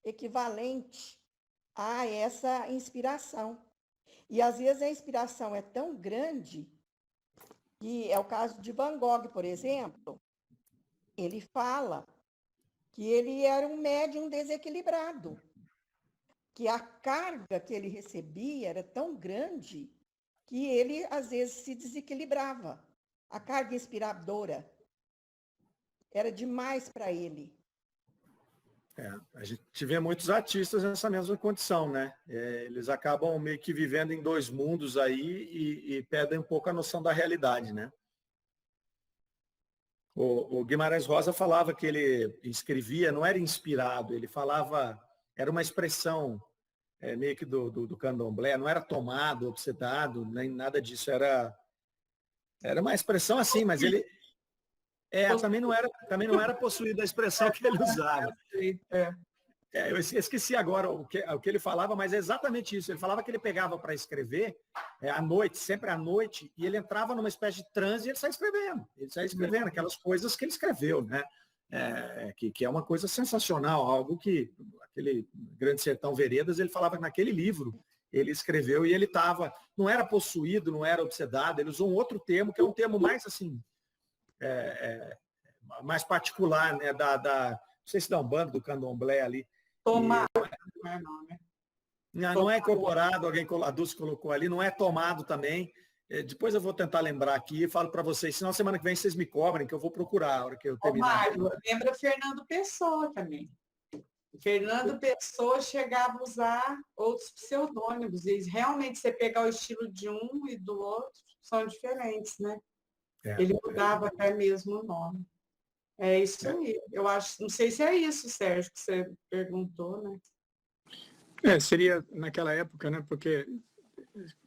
Equivalente a essa inspiração. E às vezes a inspiração é tão grande, que é o caso de Van Gogh, por exemplo. Ele fala que ele era um médium desequilibrado, que a carga que ele recebia era tão grande que ele, às vezes, se desequilibrava. A carga inspiradora era demais para ele. A gente vê muitos artistas nessa mesma condição, né? Eles acabam meio que vivendo em dois mundos aí e perdem um pouco a noção da realidade, né? O Guimarães Rosa falava que ele escrevia, não era inspirado, ele falava, era uma expressão meio que do candomblé, não era tomado, obsedado, nem nada disso, era uma expressão assim, mas ele também não era possuído a expressão que ele usava. Eu esqueci agora o que ele falava, mas é exatamente isso. Ele falava que ele pegava para escrever à noite, sempre à noite, e ele entrava numa espécie de transe e ele saía escrevendo. Ele saía escrevendo aquelas coisas que ele escreveu, né? Que é uma coisa sensacional, algo que aquele Grande Sertão Veredas, ele falava que naquele livro ele escreveu e ele não era possuído, não era obsedado, ele usou um outro termo, que é um termo mais assim, mais particular, né, não sei se da Umbanda, do Candomblé ali. Tomado, não é não, né? Não é incorporado, a Dulce colocou ali, não é tomado também. Depois eu vou tentar lembrar aqui e falo para vocês, senão semana que vem vocês me cobrem, que eu vou procurar a hora que eu terminar. Mário, lembra Fernando Pessoa também. Fernando Pessoa chegava a usar outros pseudônimos, e realmente você pegar o estilo de um e do outro, são diferentes, né? Ele mudava até mesmo o nome. É isso aí. Eu acho, não sei se é isso, Sérgio, que você perguntou, né? Seria naquela época, né? Porque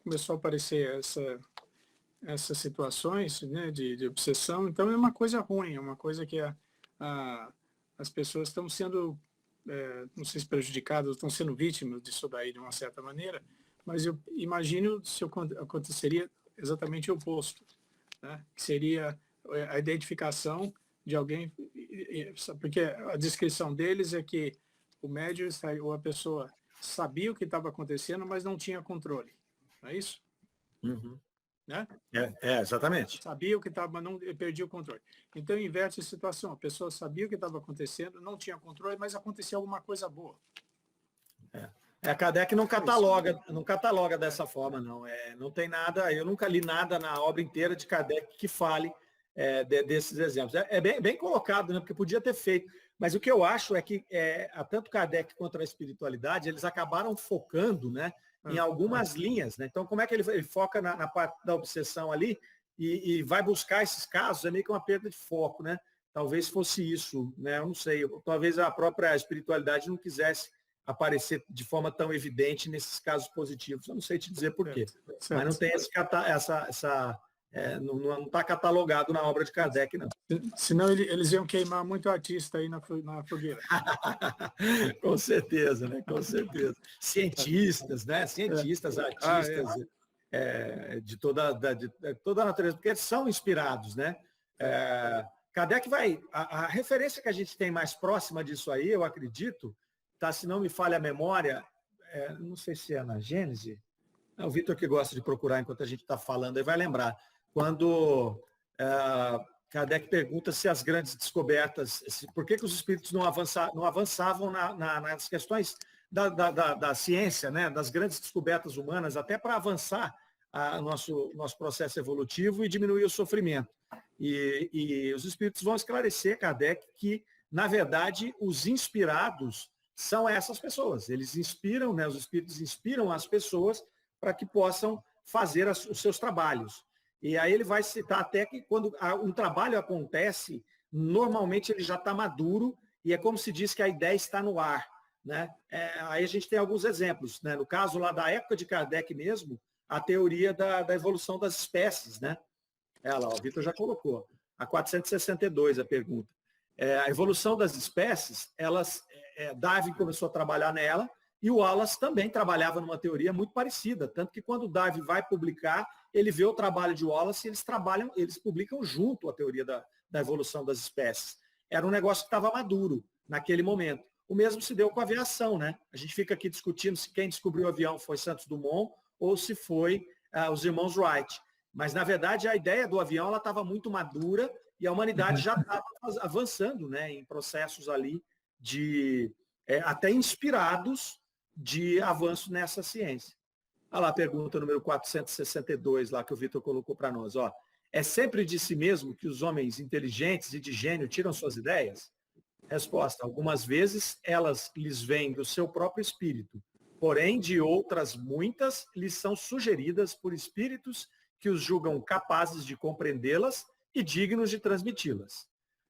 começou a aparecer essas situações, né, de obsessão, então é uma coisa ruim, é uma coisa que as pessoas estão sendo, não sei se prejudicadas, estão sendo vítimas disso daí de uma certa maneira, mas eu imagino se aconteceria exatamente o oposto, né, que seria a identificação de alguém, porque a descrição deles é que o médium ou a pessoa sabia o que estava acontecendo, mas não tinha controle, não é isso? Uhum. Né? Exatamente. Sabia o que estava, mas não perdia o controle. Então, inverte a situação. A pessoa sabia o que estava acontecendo, não tinha controle, mas acontecia alguma coisa boa. A Kardec não cataloga dessa forma, não. Não tem nada, eu nunca li nada na obra inteira de Kardec que fale desses exemplos. Bem colocado, né? Porque podia ter feito. Mas o que eu acho é que tanto Kardec quanto a espiritualidade, eles acabaram focando, né, em algumas linhas, né? Então, como é que ele foca na parte da obsessão ali e vai buscar esses casos? É meio que uma perda de foco, né? Talvez fosse isso, né? Eu não sei. Talvez a própria espiritualidade não quisesse aparecer de forma tão evidente nesses casos positivos. Eu não sei te dizer por quê. Mas não tem não está catalogado na obra de Kardec, não. Senão eles iam queimar muito artista aí na fogueira. Com certeza, né? Com certeza. Cientistas, né? Cientistas, artistas, de toda a natureza, porque eles são inspirados, né? Kardec a referência que a gente tem mais próxima disso aí, eu acredito, tá? Se não me falha a memória, não sei se é na Gênese, o Vitor que gosta de procurar enquanto a gente está falando, aí vai lembrar. Quando Kardec pergunta se as grandes descobertas, por que os espíritos não avançavam nas questões da ciência, né, das grandes descobertas humanas, até para avançar nosso processo evolutivo e diminuir o sofrimento. E os espíritos vão esclarecer, Kardec, que, na verdade, os inspirados são essas pessoas. Eles inspiram, né, os espíritos inspiram as pessoas para que possam fazer os seus trabalhos. E aí ele vai citar até que quando um trabalho acontece, normalmente ele já está maduro e é como se diz que a ideia está no ar, né? Aí a gente tem alguns exemplos, né? No caso lá da época de Kardec mesmo, a teoria da evolução das espécies, né? Lá, o Vitor já colocou. A 462 a pergunta. A evolução das espécies, Darwin começou a trabalhar nela e o Wallace também trabalhava numa teoria muito parecida, tanto que quando o Darwin vai publicar, ele vê o trabalho de Wallace e eles publicam junto a teoria da evolução das espécies. Era um negócio que estava maduro naquele momento. O mesmo se deu com a aviação, né? A gente fica aqui discutindo se quem descobriu o avião foi Santos Dumont ou se foi os irmãos Wright. Mas, na verdade, a ideia do avião estava muito madura e a humanidade já estava avançando, né, em processos ali até inspirados de avanço nessa ciência. Olha lá a pergunta número 462, lá que o Vitor colocou para nós. Ó. É sempre de si mesmo que os homens inteligentes e de gênio tiram suas ideias? Resposta, algumas vezes elas lhes vêm do seu próprio espírito, porém de outras muitas lhes são sugeridas por espíritos que os julgam capazes de compreendê-las e dignos de transmiti-las.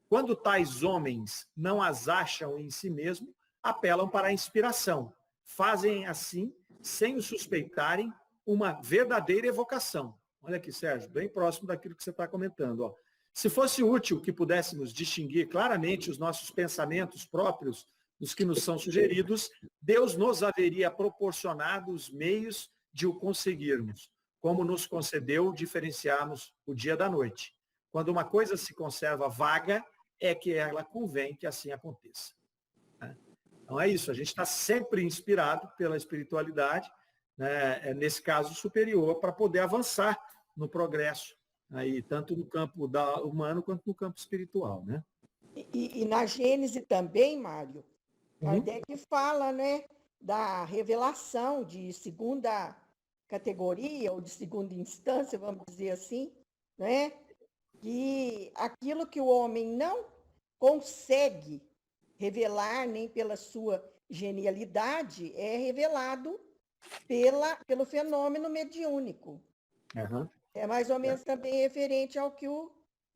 Quando tais homens não as acham em si mesmo, apelam para a inspiração. Fazem assim, sem o suspeitarem, uma verdadeira evocação. Olha aqui, Sérgio, bem próximo daquilo que você está comentando. Ó. Se fosse útil que pudéssemos distinguir claramente os nossos pensamentos próprios dos que nos são sugeridos, Deus nos haveria proporcionado os meios de o conseguirmos, como nos concedeu diferenciarmos o dia da noite. Quando uma coisa se conserva vaga, é que ela convém que assim aconteça. Então é isso, a gente está sempre inspirado pela espiritualidade, né, nesse caso superior, para poder avançar no progresso, aí, tanto no campo humano quanto no campo espiritual. Né? E na Gênese também, Mário, Kardec fala, né, da revelação de segunda categoria ou de segunda instância, vamos dizer assim, né? Que aquilo que o homem não consegue revelar nem pela sua genialidade é revelado pelo fenômeno mediúnico. Uhum. É mais ou menos também referente ao que o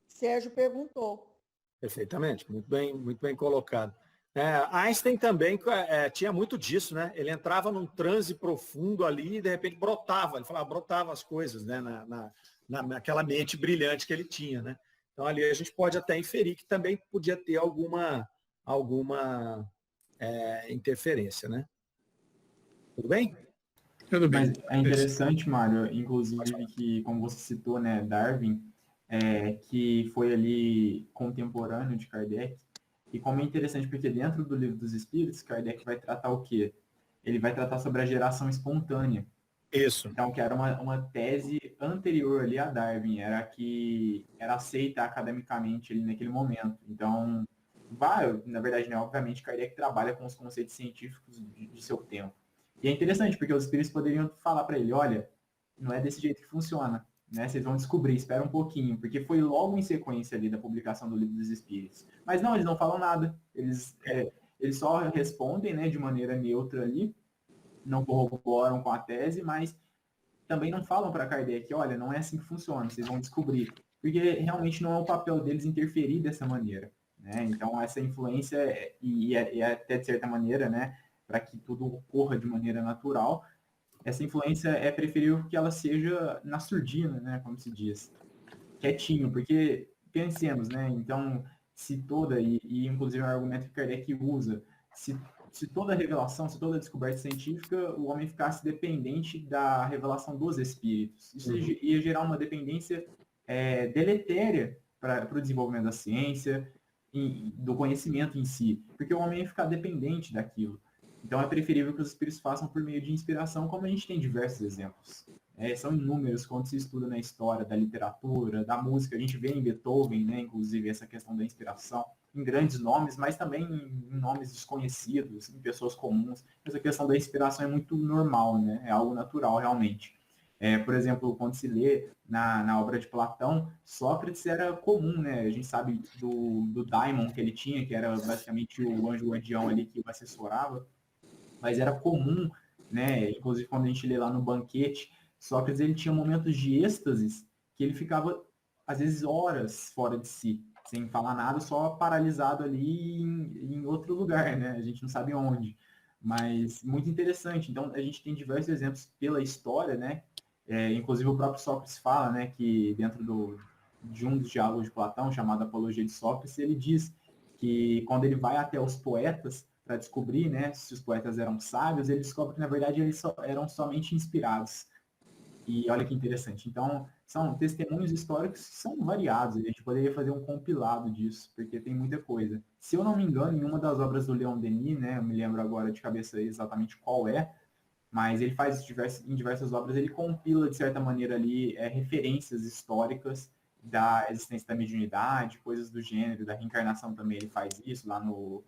Sérgio perguntou. Perfeitamente, muito bem colocado. Einstein também tinha muito disso, né? Ele entrava num transe profundo ali e de repente brotava, ele falava, brotava as coisas, né? Naquela mente brilhante que ele tinha, né? Então ali a gente pode até inferir que também podia ter alguma interferência, né? Tudo bem? Tudo bem. Mas é interessante, Mário, inclusive que, como você citou, né, Darwin, que foi ali contemporâneo de Kardec, e como é interessante, porque dentro do Livro dos Espíritos, Kardec vai tratar o quê? Ele vai tratar sobre a geração espontânea. Isso. Então, que era uma tese anterior ali a Darwin, era que era aceita academicamente ali naquele momento. Então, na verdade, né, obviamente, Kardec trabalha com os conceitos científicos de seu tempo. E é interessante, porque os espíritos poderiam falar para ele, olha, não é desse jeito que funciona, né? Vocês vão descobrir, espera um pouquinho, porque foi logo em sequência ali da publicação do Livro dos Espíritos. Mas não, eles não falam nada, eles só respondem, né, de maneira neutra ali, não corroboram com a tese, mas também não falam para Kardec, olha, não é assim que funciona, vocês vão descobrir, porque realmente não é o papel deles interferir dessa maneira, né? Então essa influência, e até de certa maneira, né, para que tudo ocorra de maneira natural, essa influência é preferível que ela seja na surdina, né, como se diz, quietinho, porque pensemos, né, então, se toda, e inclusive é um argumento que Kardec usa, se toda revelação, se toda descoberta científica, o homem ficasse dependente da revelação dos espíritos, isso ia gerar uma dependência deletéria para o desenvolvimento da ciência, do conhecimento em si, porque o homem ia ficar dependente daquilo. Então é preferível que os espíritos façam por meio de inspiração, como a gente tem diversos exemplos. São inúmeros quando se estuda na história da literatura, da música. A gente vê em Beethoven, né, inclusive, essa questão da inspiração, em grandes nomes, mas também em nomes desconhecidos, em pessoas comuns. Essa questão da inspiração é muito normal, né? É algo natural, realmente. Por exemplo, quando se lê na obra de Platão, Sócrates era comum, né? A gente sabe do daimon que ele tinha, que era basicamente o anjo guardião ali que o assessorava, mas era comum, né? Inclusive quando a gente lê lá no Banquete, Sócrates ele tinha momentos de êxtase que ele ficava, às vezes, horas fora de si, sem falar nada, só paralisado ali em outro lugar, né? A gente não sabe onde. Mas muito interessante. Então, a gente tem diversos exemplos pela história, né? Inclusive o próprio Sócrates fala, né, que dentro de um dos diálogos de Platão, chamado Apologia de Sócrates, ele diz que quando ele vai até os poetas para descobrir, né, se os poetas eram sábios, ele descobre que, na verdade, eles eram somente inspirados. E olha que interessante. Então, são testemunhos históricos que são variados. A gente poderia fazer um compilado disso, porque tem muita coisa. Se eu não me engano, em uma das obras do Leon Denis, né, eu me lembro agora de cabeça exatamente qual mas ele faz em diversas obras, ele compila, de certa maneira, ali referências históricas da existência da mediunidade, coisas do gênero, da reencarnação também ele faz isso, lá no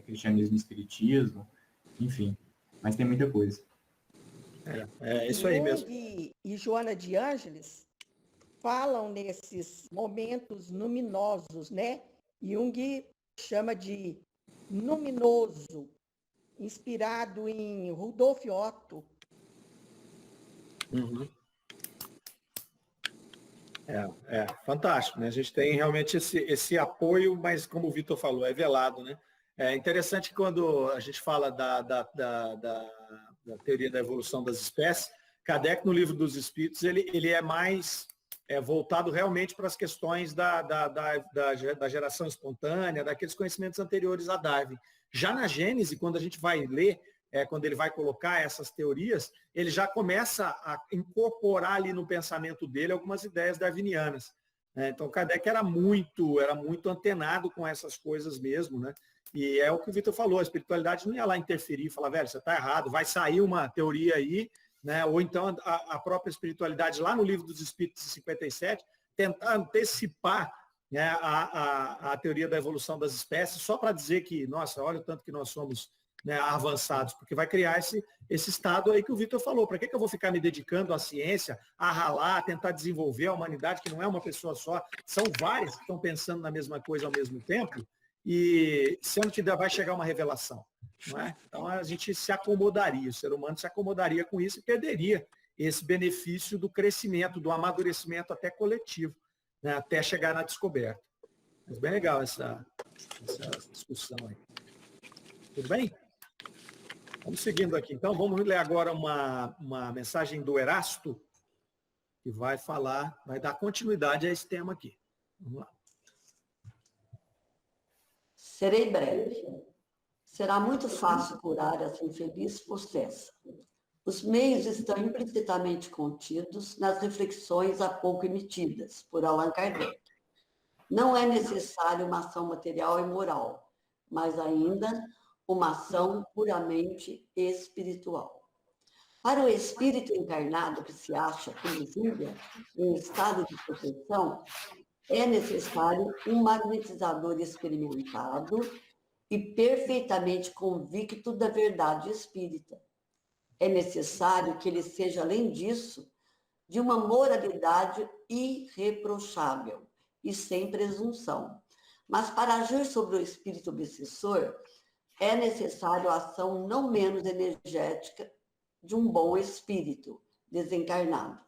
Cristianismo e Espiritismo, enfim. Mas tem muita coisa. É isso aí mesmo. Jung e Joana de Ângeles falam nesses momentos luminosos, né? Jung chama de luminoso, inspirado em Rudolf Otto. Fantástico, né? A gente tem realmente esse apoio, mas como o Vitor falou, é velado, né? É interessante que quando a gente fala da teoria da evolução das espécies, Kardec, no Livro dos Espíritos, ele é mais voltado realmente para as questões da geração espontânea, daqueles conhecimentos anteriores a Darwin. Já na Gênese, quando a gente vai ler, quando ele vai colocar essas teorias, ele já começa a incorporar ali no pensamento dele algumas ideias darwinianas. Então, Kardec era muito antenado com essas coisas mesmo, né? E é o que o Vitor falou, a espiritualidade não ia lá interferir, falar, velho, você está errado, vai sair uma teoria aí, né? Ou então a própria espiritualidade, lá no Livro dos Espíritos, 57, tentar antecipar, né, a teoria da evolução das espécies, só para dizer que, nossa, olha o tanto que nós somos, né, avançados, porque vai criar esse estado aí que o Vitor falou. Para que eu vou ficar me dedicando à ciência, a ralar, a tentar desenvolver a humanidade, que não é uma pessoa só, são várias que estão pensando na mesma coisa ao mesmo tempo, e sendo que vai chegar uma revelação. Não é? Então a gente se acomodaria, o ser humano se acomodaria com isso e perderia esse benefício do crescimento, do amadurecimento até coletivo, né, até chegar na descoberta. Mas bem legal essa discussão aí. Tudo bem? Vamos seguindo aqui. Então, vamos ler agora uma mensagem do Erasto, que vai dar continuidade a esse tema aqui. Vamos lá. Serei breve. Será muito fácil curar essa infeliz possessa. Os meios estão implicitamente contidos nas reflexões há pouco emitidas por Allan Kardec. Não é necessário uma ação material e moral, mas ainda uma ação puramente espiritual. Para o espírito encarnado que se acha, como Júlia, em estado de proteção, é necessário um magnetizador experimentado e perfeitamente convicto da verdade espírita. É necessário que ele seja, além disso, de uma moralidade irreprochável e sem presunção. Mas para agir sobre o espírito obsessor, é necessário a ação não menos energética de um bom espírito desencarnado.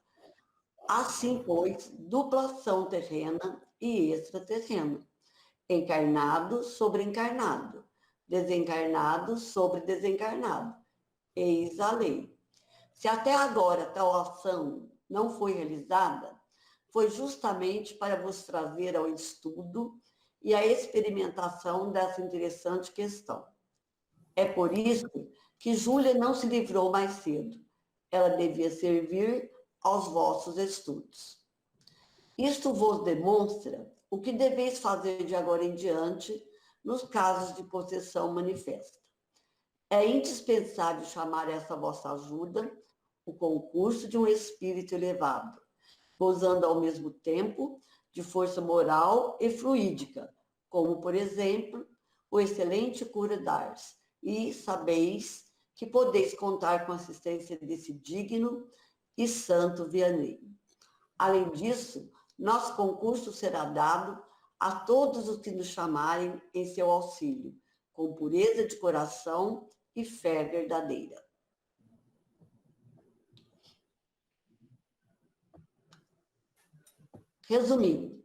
Assim, pois, dupla ação terrena e extraterrena. Encarnado sobre encarnado, desencarnado sobre desencarnado. Eis a lei. Se até agora tal ação não foi realizada, foi justamente para vos trazer ao estudo e à experimentação dessa interessante questão. É por isso que Júlia não se livrou mais cedo. Ela devia servir aos vossos estudos. Isto vos demonstra o que deveis fazer de agora em diante nos casos de possessão manifesta. É indispensável chamar essa vossa ajuda o concurso de um espírito elevado, gozando ao mesmo tempo de força moral e fluídica, como, por exemplo, o excelente cura d'Ars, e sabeis que podeis contar com a assistência desse digno e santo Vianney. Além disso, nosso concurso será dado a todos os que nos chamarem em seu auxílio, com pureza de coração e fé verdadeira. Resumindo,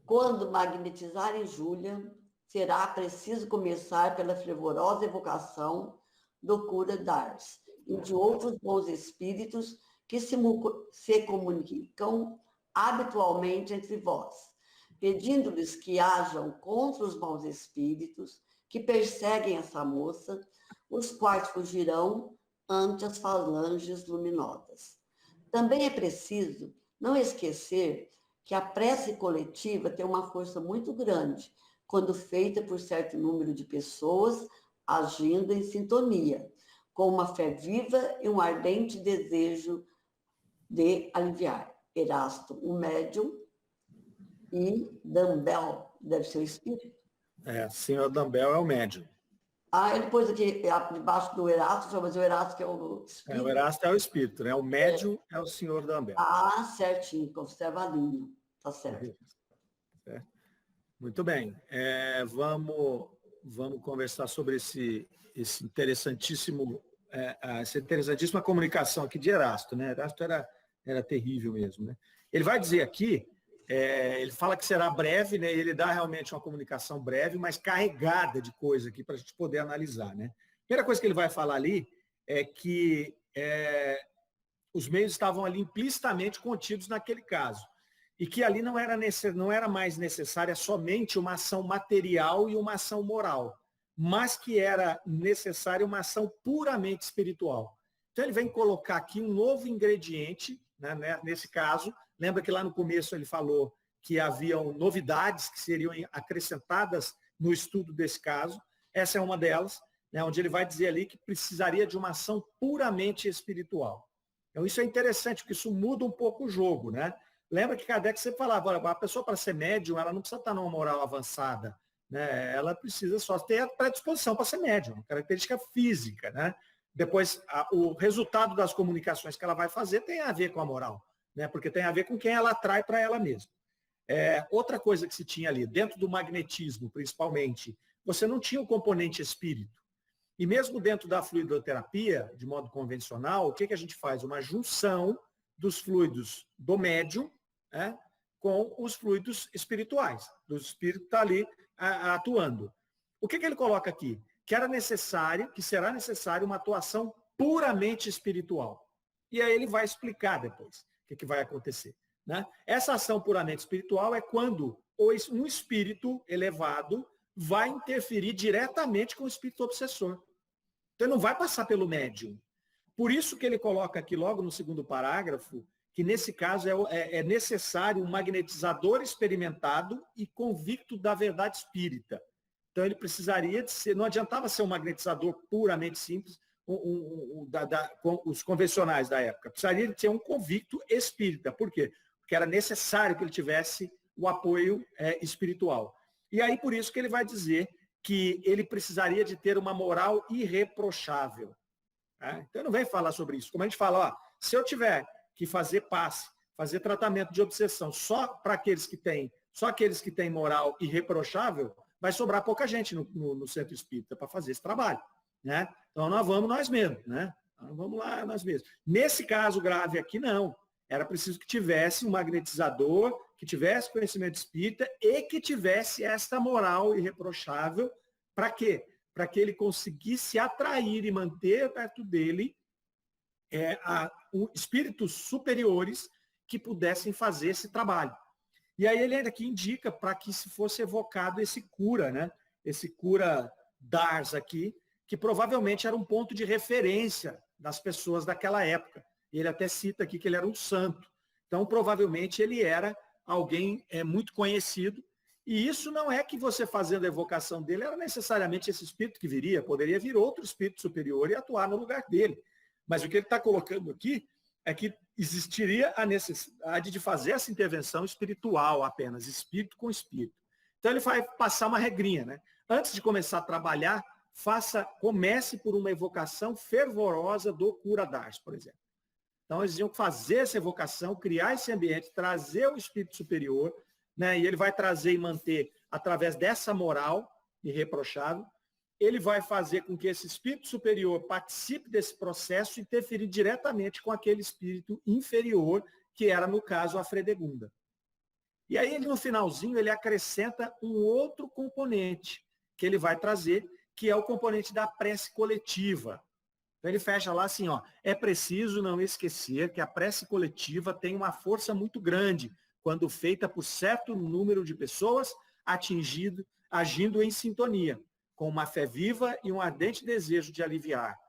quando magnetizarem Júlia, será preciso começar pela fervorosa evocação do cura d'Ars e de outros bons espíritos que se comunicam habitualmente entre vós, pedindo-lhes que hajam contra os maus espíritos que perseguem essa moça, os quais fugirão ante as falanges luminosas. Também é preciso não esquecer que a prece coletiva tem uma força muito grande quando feita por certo número de pessoas agindo em sintonia, com uma fé viva e um ardente desejo de aliviar. Erasto, o médium, e Dumbel, deve ser o espírito. Senhor Dumbel é o médium. Ele pôs aqui debaixo do Erasto, mas o Erasto que é o espírito. O Erasto é o espírito, né? O médium é o senhor Dumbel. Certinho, conserva a linha. Tá certo. Muito bem. Vamos conversar sobre essa interessantíssima comunicação aqui de Erasto, né? Erasto era terrível mesmo, né? Ele vai dizer aqui, ele fala que será breve, né? Ele dá realmente uma comunicação breve, mas carregada de coisa aqui para a gente poder analisar, né? A primeira coisa que ele vai falar ali é que os meios estavam ali implicitamente contidos naquele caso. E que ali não era mais necessária somente uma ação material e uma ação moral, mas que era necessária uma ação puramente espiritual. Então ele vem colocar aqui um novo ingrediente, né, nesse caso. Lembra que lá no começo ele falou que haviam novidades que seriam acrescentadas no estudo desse caso. Essa é uma delas, né, onde ele vai dizer ali que precisaria de uma ação puramente espiritual. Então isso é interessante, porque isso muda um pouco o jogo, né? Lembra que Kardec sempre falava, olha, a pessoa para ser médium, ela não precisa estar numa moral avançada, né? Ela precisa só ter a predisposição para ser médium, uma característica física, né? Depois, o resultado das comunicações que ela vai fazer tem a ver com a moral, né? Porque tem a ver com quem ela atrai para ela mesma. Outra coisa que se tinha ali, dentro do magnetismo, principalmente, você não tinha o componente espírito. E mesmo dentro da fluidoterapia, de modo convencional, o que a gente faz? Uma junção dos fluidos do médium, né, com os fluidos espirituais, do espírito que está ali atuando. O que ele coloca aqui? Que será necessário uma atuação puramente espiritual. E aí ele vai explicar depois o que vai acontecer, né? Essa ação puramente espiritual é quando um espírito elevado vai interferir diretamente com o espírito obsessor. Então ele não vai passar pelo médium. Por isso que ele coloca aqui logo no segundo parágrafo que nesse caso é necessário um magnetizador experimentado e convicto da verdade espírita. Então ele precisaria de ser, não adiantava ser um magnetizador puramente simples, com os convencionais da época. Precisaria de ser um convicto espírita. Por quê? Porque era necessário que ele tivesse o apoio espiritual. E aí por isso que ele vai dizer que ele precisaria de ter uma moral irreprochável. Então ele não vem falar sobre isso. Como a gente fala, se eu tiver que fazer passe, fazer tratamento de obsessão só para aqueles que têm moral irreprochável, vai sobrar pouca gente no centro espírita para fazer esse trabalho, né? Então nós vamos nós mesmos, né? Então, vamos lá nós mesmos. Nesse caso grave aqui, não. Era preciso que tivesse um magnetizador, que tivesse conhecimento espírita e que tivesse esta moral irreprochável. Para quê? Para que ele conseguisse atrair e manter perto dele espíritos superiores que pudessem fazer esse trabalho. E aí ele ainda aqui indica para que se fosse evocado esse cura, né? Esse cura Dars aqui, que provavelmente era um ponto de referência das pessoas daquela época. E ele até cita aqui que ele era um santo. Então, provavelmente, ele era alguém muito conhecido. E isso não é que você fazendo a evocação dele era necessariamente esse espírito que viria. Poderia vir outro espírito superior e atuar no lugar dele. Mas o que ele está colocando aqui é que existiria a necessidade de fazer essa intervenção espiritual apenas, espírito com espírito. Então ele vai passar uma regrinha, né? Antes de começar a trabalhar, comece por uma evocação fervorosa do cura Dars, por exemplo. Então eles iam fazer essa evocação, criar esse ambiente, trazer o espírito superior, né? E ele vai trazer e manter através dessa moral irreprochável. Ele vai fazer com que esse espírito superior participe desse processo e interferir diretamente com aquele espírito inferior, que era, no caso, a Fredegunda. E aí, ele, no finalzinho, ele acrescenta um outro componente que ele vai trazer, que é o componente da prece coletiva. Então, ele fecha lá assim, é preciso não esquecer que a prece coletiva tem uma força muito grande quando feita por certo número de pessoas agindo em sintonia, com uma fé viva e um ardente desejo de aliviar.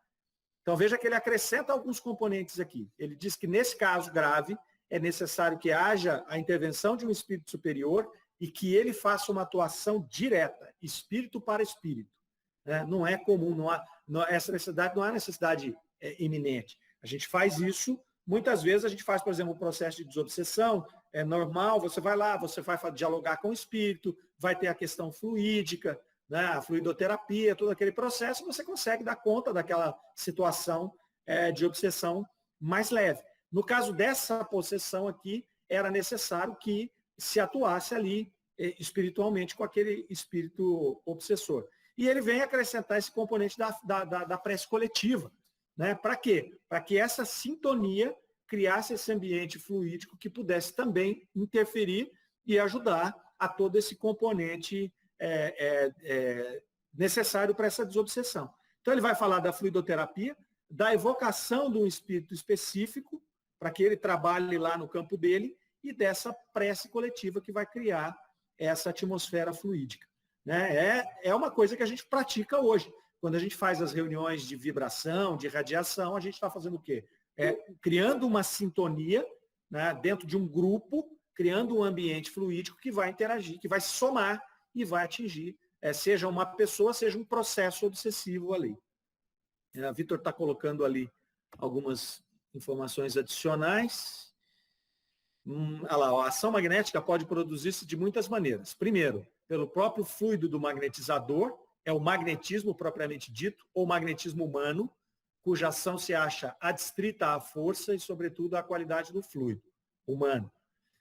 Então veja que ele acrescenta alguns componentes aqui. Ele diz que nesse caso grave é necessário que haja a intervenção de um espírito superior e que ele faça uma atuação direta, espírito para espírito. Não é comum, essa necessidade não é necessidade iminente. A gente faz isso, muitas vezes a gente faz, por exemplo, um processo de desobsessão, é normal, você vai lá, você vai dialogar com o espírito, vai ter a questão fluídica, né, a fluidoterapia, todo aquele processo, você consegue dar conta daquela situação de obsessão mais leve. No caso dessa possessão aqui, era necessário que se atuasse ali espiritualmente com aquele espírito obsessor. E ele vem acrescentar esse componente da prece coletiva. Né? Para quê? Para que essa sintonia criasse esse ambiente fluídico que pudesse também interferir e ajudar a todo esse componente necessário para essa desobsessão. Então ele vai falar da fluidoterapia, da evocação de um espírito específico, para que ele trabalhe lá no campo dele, e dessa prece coletiva que vai criar essa atmosfera fluídica. Né? É uma coisa que a gente pratica hoje. Quando a gente faz as reuniões de vibração, de radiação, a gente está fazendo o quê? Criando uma sintonia, né, dentro de um grupo, criando um ambiente fluídico que vai interagir, que vai somar e vai atingir, seja uma pessoa, seja um processo obsessivo ali. A Vitor está colocando ali algumas informações adicionais. Olha lá, a ação magnética pode produzir-se de muitas maneiras. Primeiro, pelo próprio fluido do magnetizador, é o magnetismo propriamente dito, ou magnetismo humano, cuja ação se acha adstrita à força e, sobretudo, à qualidade do fluido humano.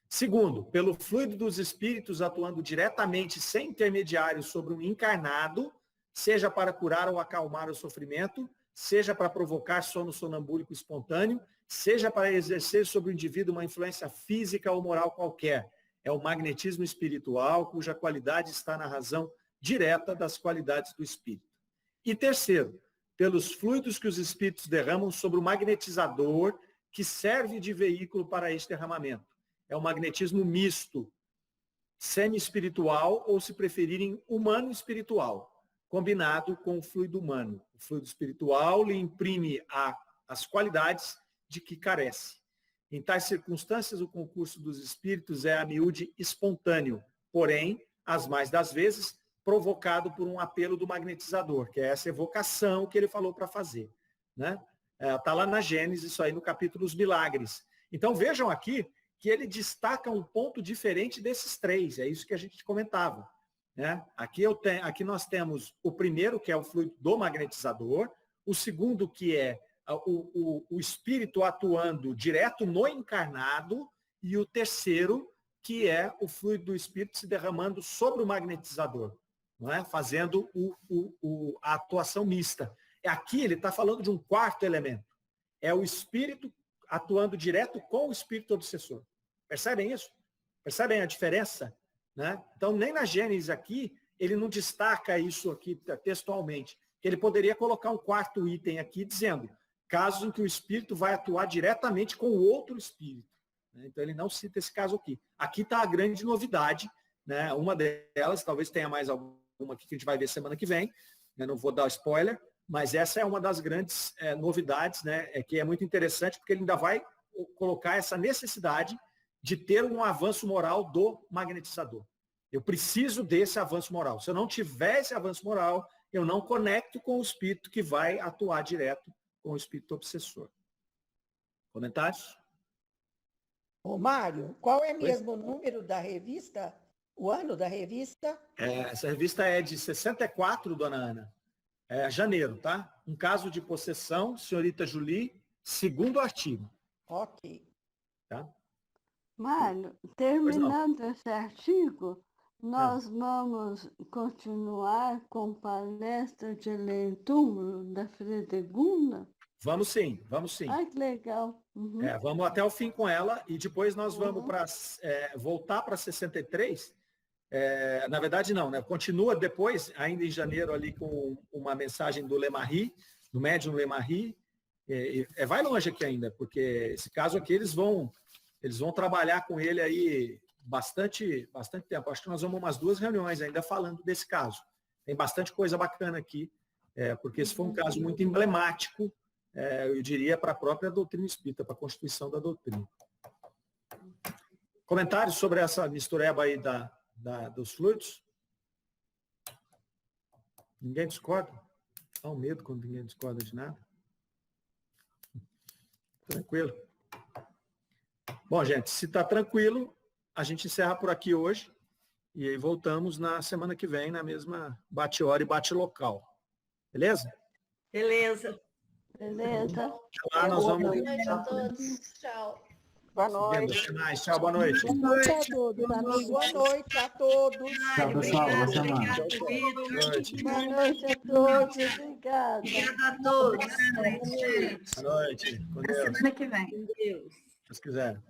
Segundo, pelo fluido dos espíritos atuando diretamente, sem intermediário, sobre um encarnado, seja para curar ou acalmar o sofrimento, seja para provocar sono sonambúlico espontâneo, seja para exercer sobre o indivíduo uma influência física ou moral qualquer. É o magnetismo espiritual, cuja qualidade está na razão direta das qualidades do espírito. E terceiro, pelos fluidos que os espíritos derramam sobre o magnetizador, que serve de veículo para este derramamento. É o magnetismo misto, semi-espiritual, ou, se preferirem, humano-espiritual, combinado com o fluido humano. O fluido espiritual lhe imprime as qualidades de que carece. Em tais circunstâncias, o concurso dos espíritos é a miúde espontâneo, porém, as mais das vezes, provocado por um apelo do magnetizador, que é essa evocação que ele falou para fazer. Né? Está lá na Gênesis, isso aí no capítulo Os Milagres. Então vejam aqui que ele destaca um ponto diferente desses três, é isso que a gente comentava. Né? Aqui nós temos o primeiro, que é o fluido do magnetizador, o segundo, que é o espírito atuando direto no encarnado, e o terceiro, que é o fluido do espírito se derramando sobre o magnetizador, não é? Fazendo a atuação mista. Aqui ele está falando de um quarto elemento. É o espírito atuando direto com o espírito obsessor. Percebem isso? Percebem a diferença? Né? Então, nem na Gênesis aqui, ele não destaca isso aqui textualmente. Ele poderia colocar um quarto item aqui dizendo casos em que o espírito vai atuar diretamente com o outro espírito. Então, ele não cita esse caso aqui. Aqui está a grande novidade. Né? Uma delas, talvez tenha mais alguma aqui que a gente vai ver semana que vem. Eu não vou dar spoiler, mas essa é uma das grandes novidades, né? Que é muito interessante, porque ele ainda vai colocar essa necessidade de ter um avanço moral do magnetizador. Eu preciso desse avanço moral. Se eu não tiver esse avanço moral, eu não conecto com o espírito que vai atuar direto com o espírito obsessor. Comentários? Ô, Mário, qual é mesmo o número da revista? O ano da revista? Essa revista é de 64, dona Ana. Janeiro, tá? Um caso de possessão, senhorita Julie, segundo artigo. Ok. Tá? Mário, terminando esse artigo, nós vamos continuar com palestra de Lentúmulo da Fredegunda? Vamos sim, vamos sim. Ai, que legal. Uhum. Vamos até o fim com ela e depois nós vamos voltar para 63. Na verdade, não, né? Continua depois, ainda em janeiro, ali com uma mensagem do Lemarri, do médium Lemarri. Vai longe aqui ainda, porque esse caso aqui eles vão trabalhar com ele aí bastante tempo. Acho que nós vamos umas 2 reuniões ainda falando desse caso. Tem bastante coisa bacana aqui, porque esse foi um caso muito emblemático, eu diria, para a própria doutrina espírita, para a constituição da doutrina. Comentários sobre essa mistureba aí dos fluidos? Ninguém discorda? Dá um medo quando ninguém discorda de nada. Tranquilo. Bom, gente, se está tranquilo, a gente encerra por aqui hoje e aí voltamos na semana que vem, na mesma bate-hora e bate-local. Beleza? Beleza. Beleza. Lá nós vamos... Boa noite a todos. Tchau. Boa noite. Tchau, boa noite. Boa noite a todos, amigos. Boa noite a todos. Tchau, pessoal. Boa semana. Boa noite a todos. Obrigada. Obrigada a todos. Boa noite. Com Deus. Semana que vem. Deus. Se Deus quiser.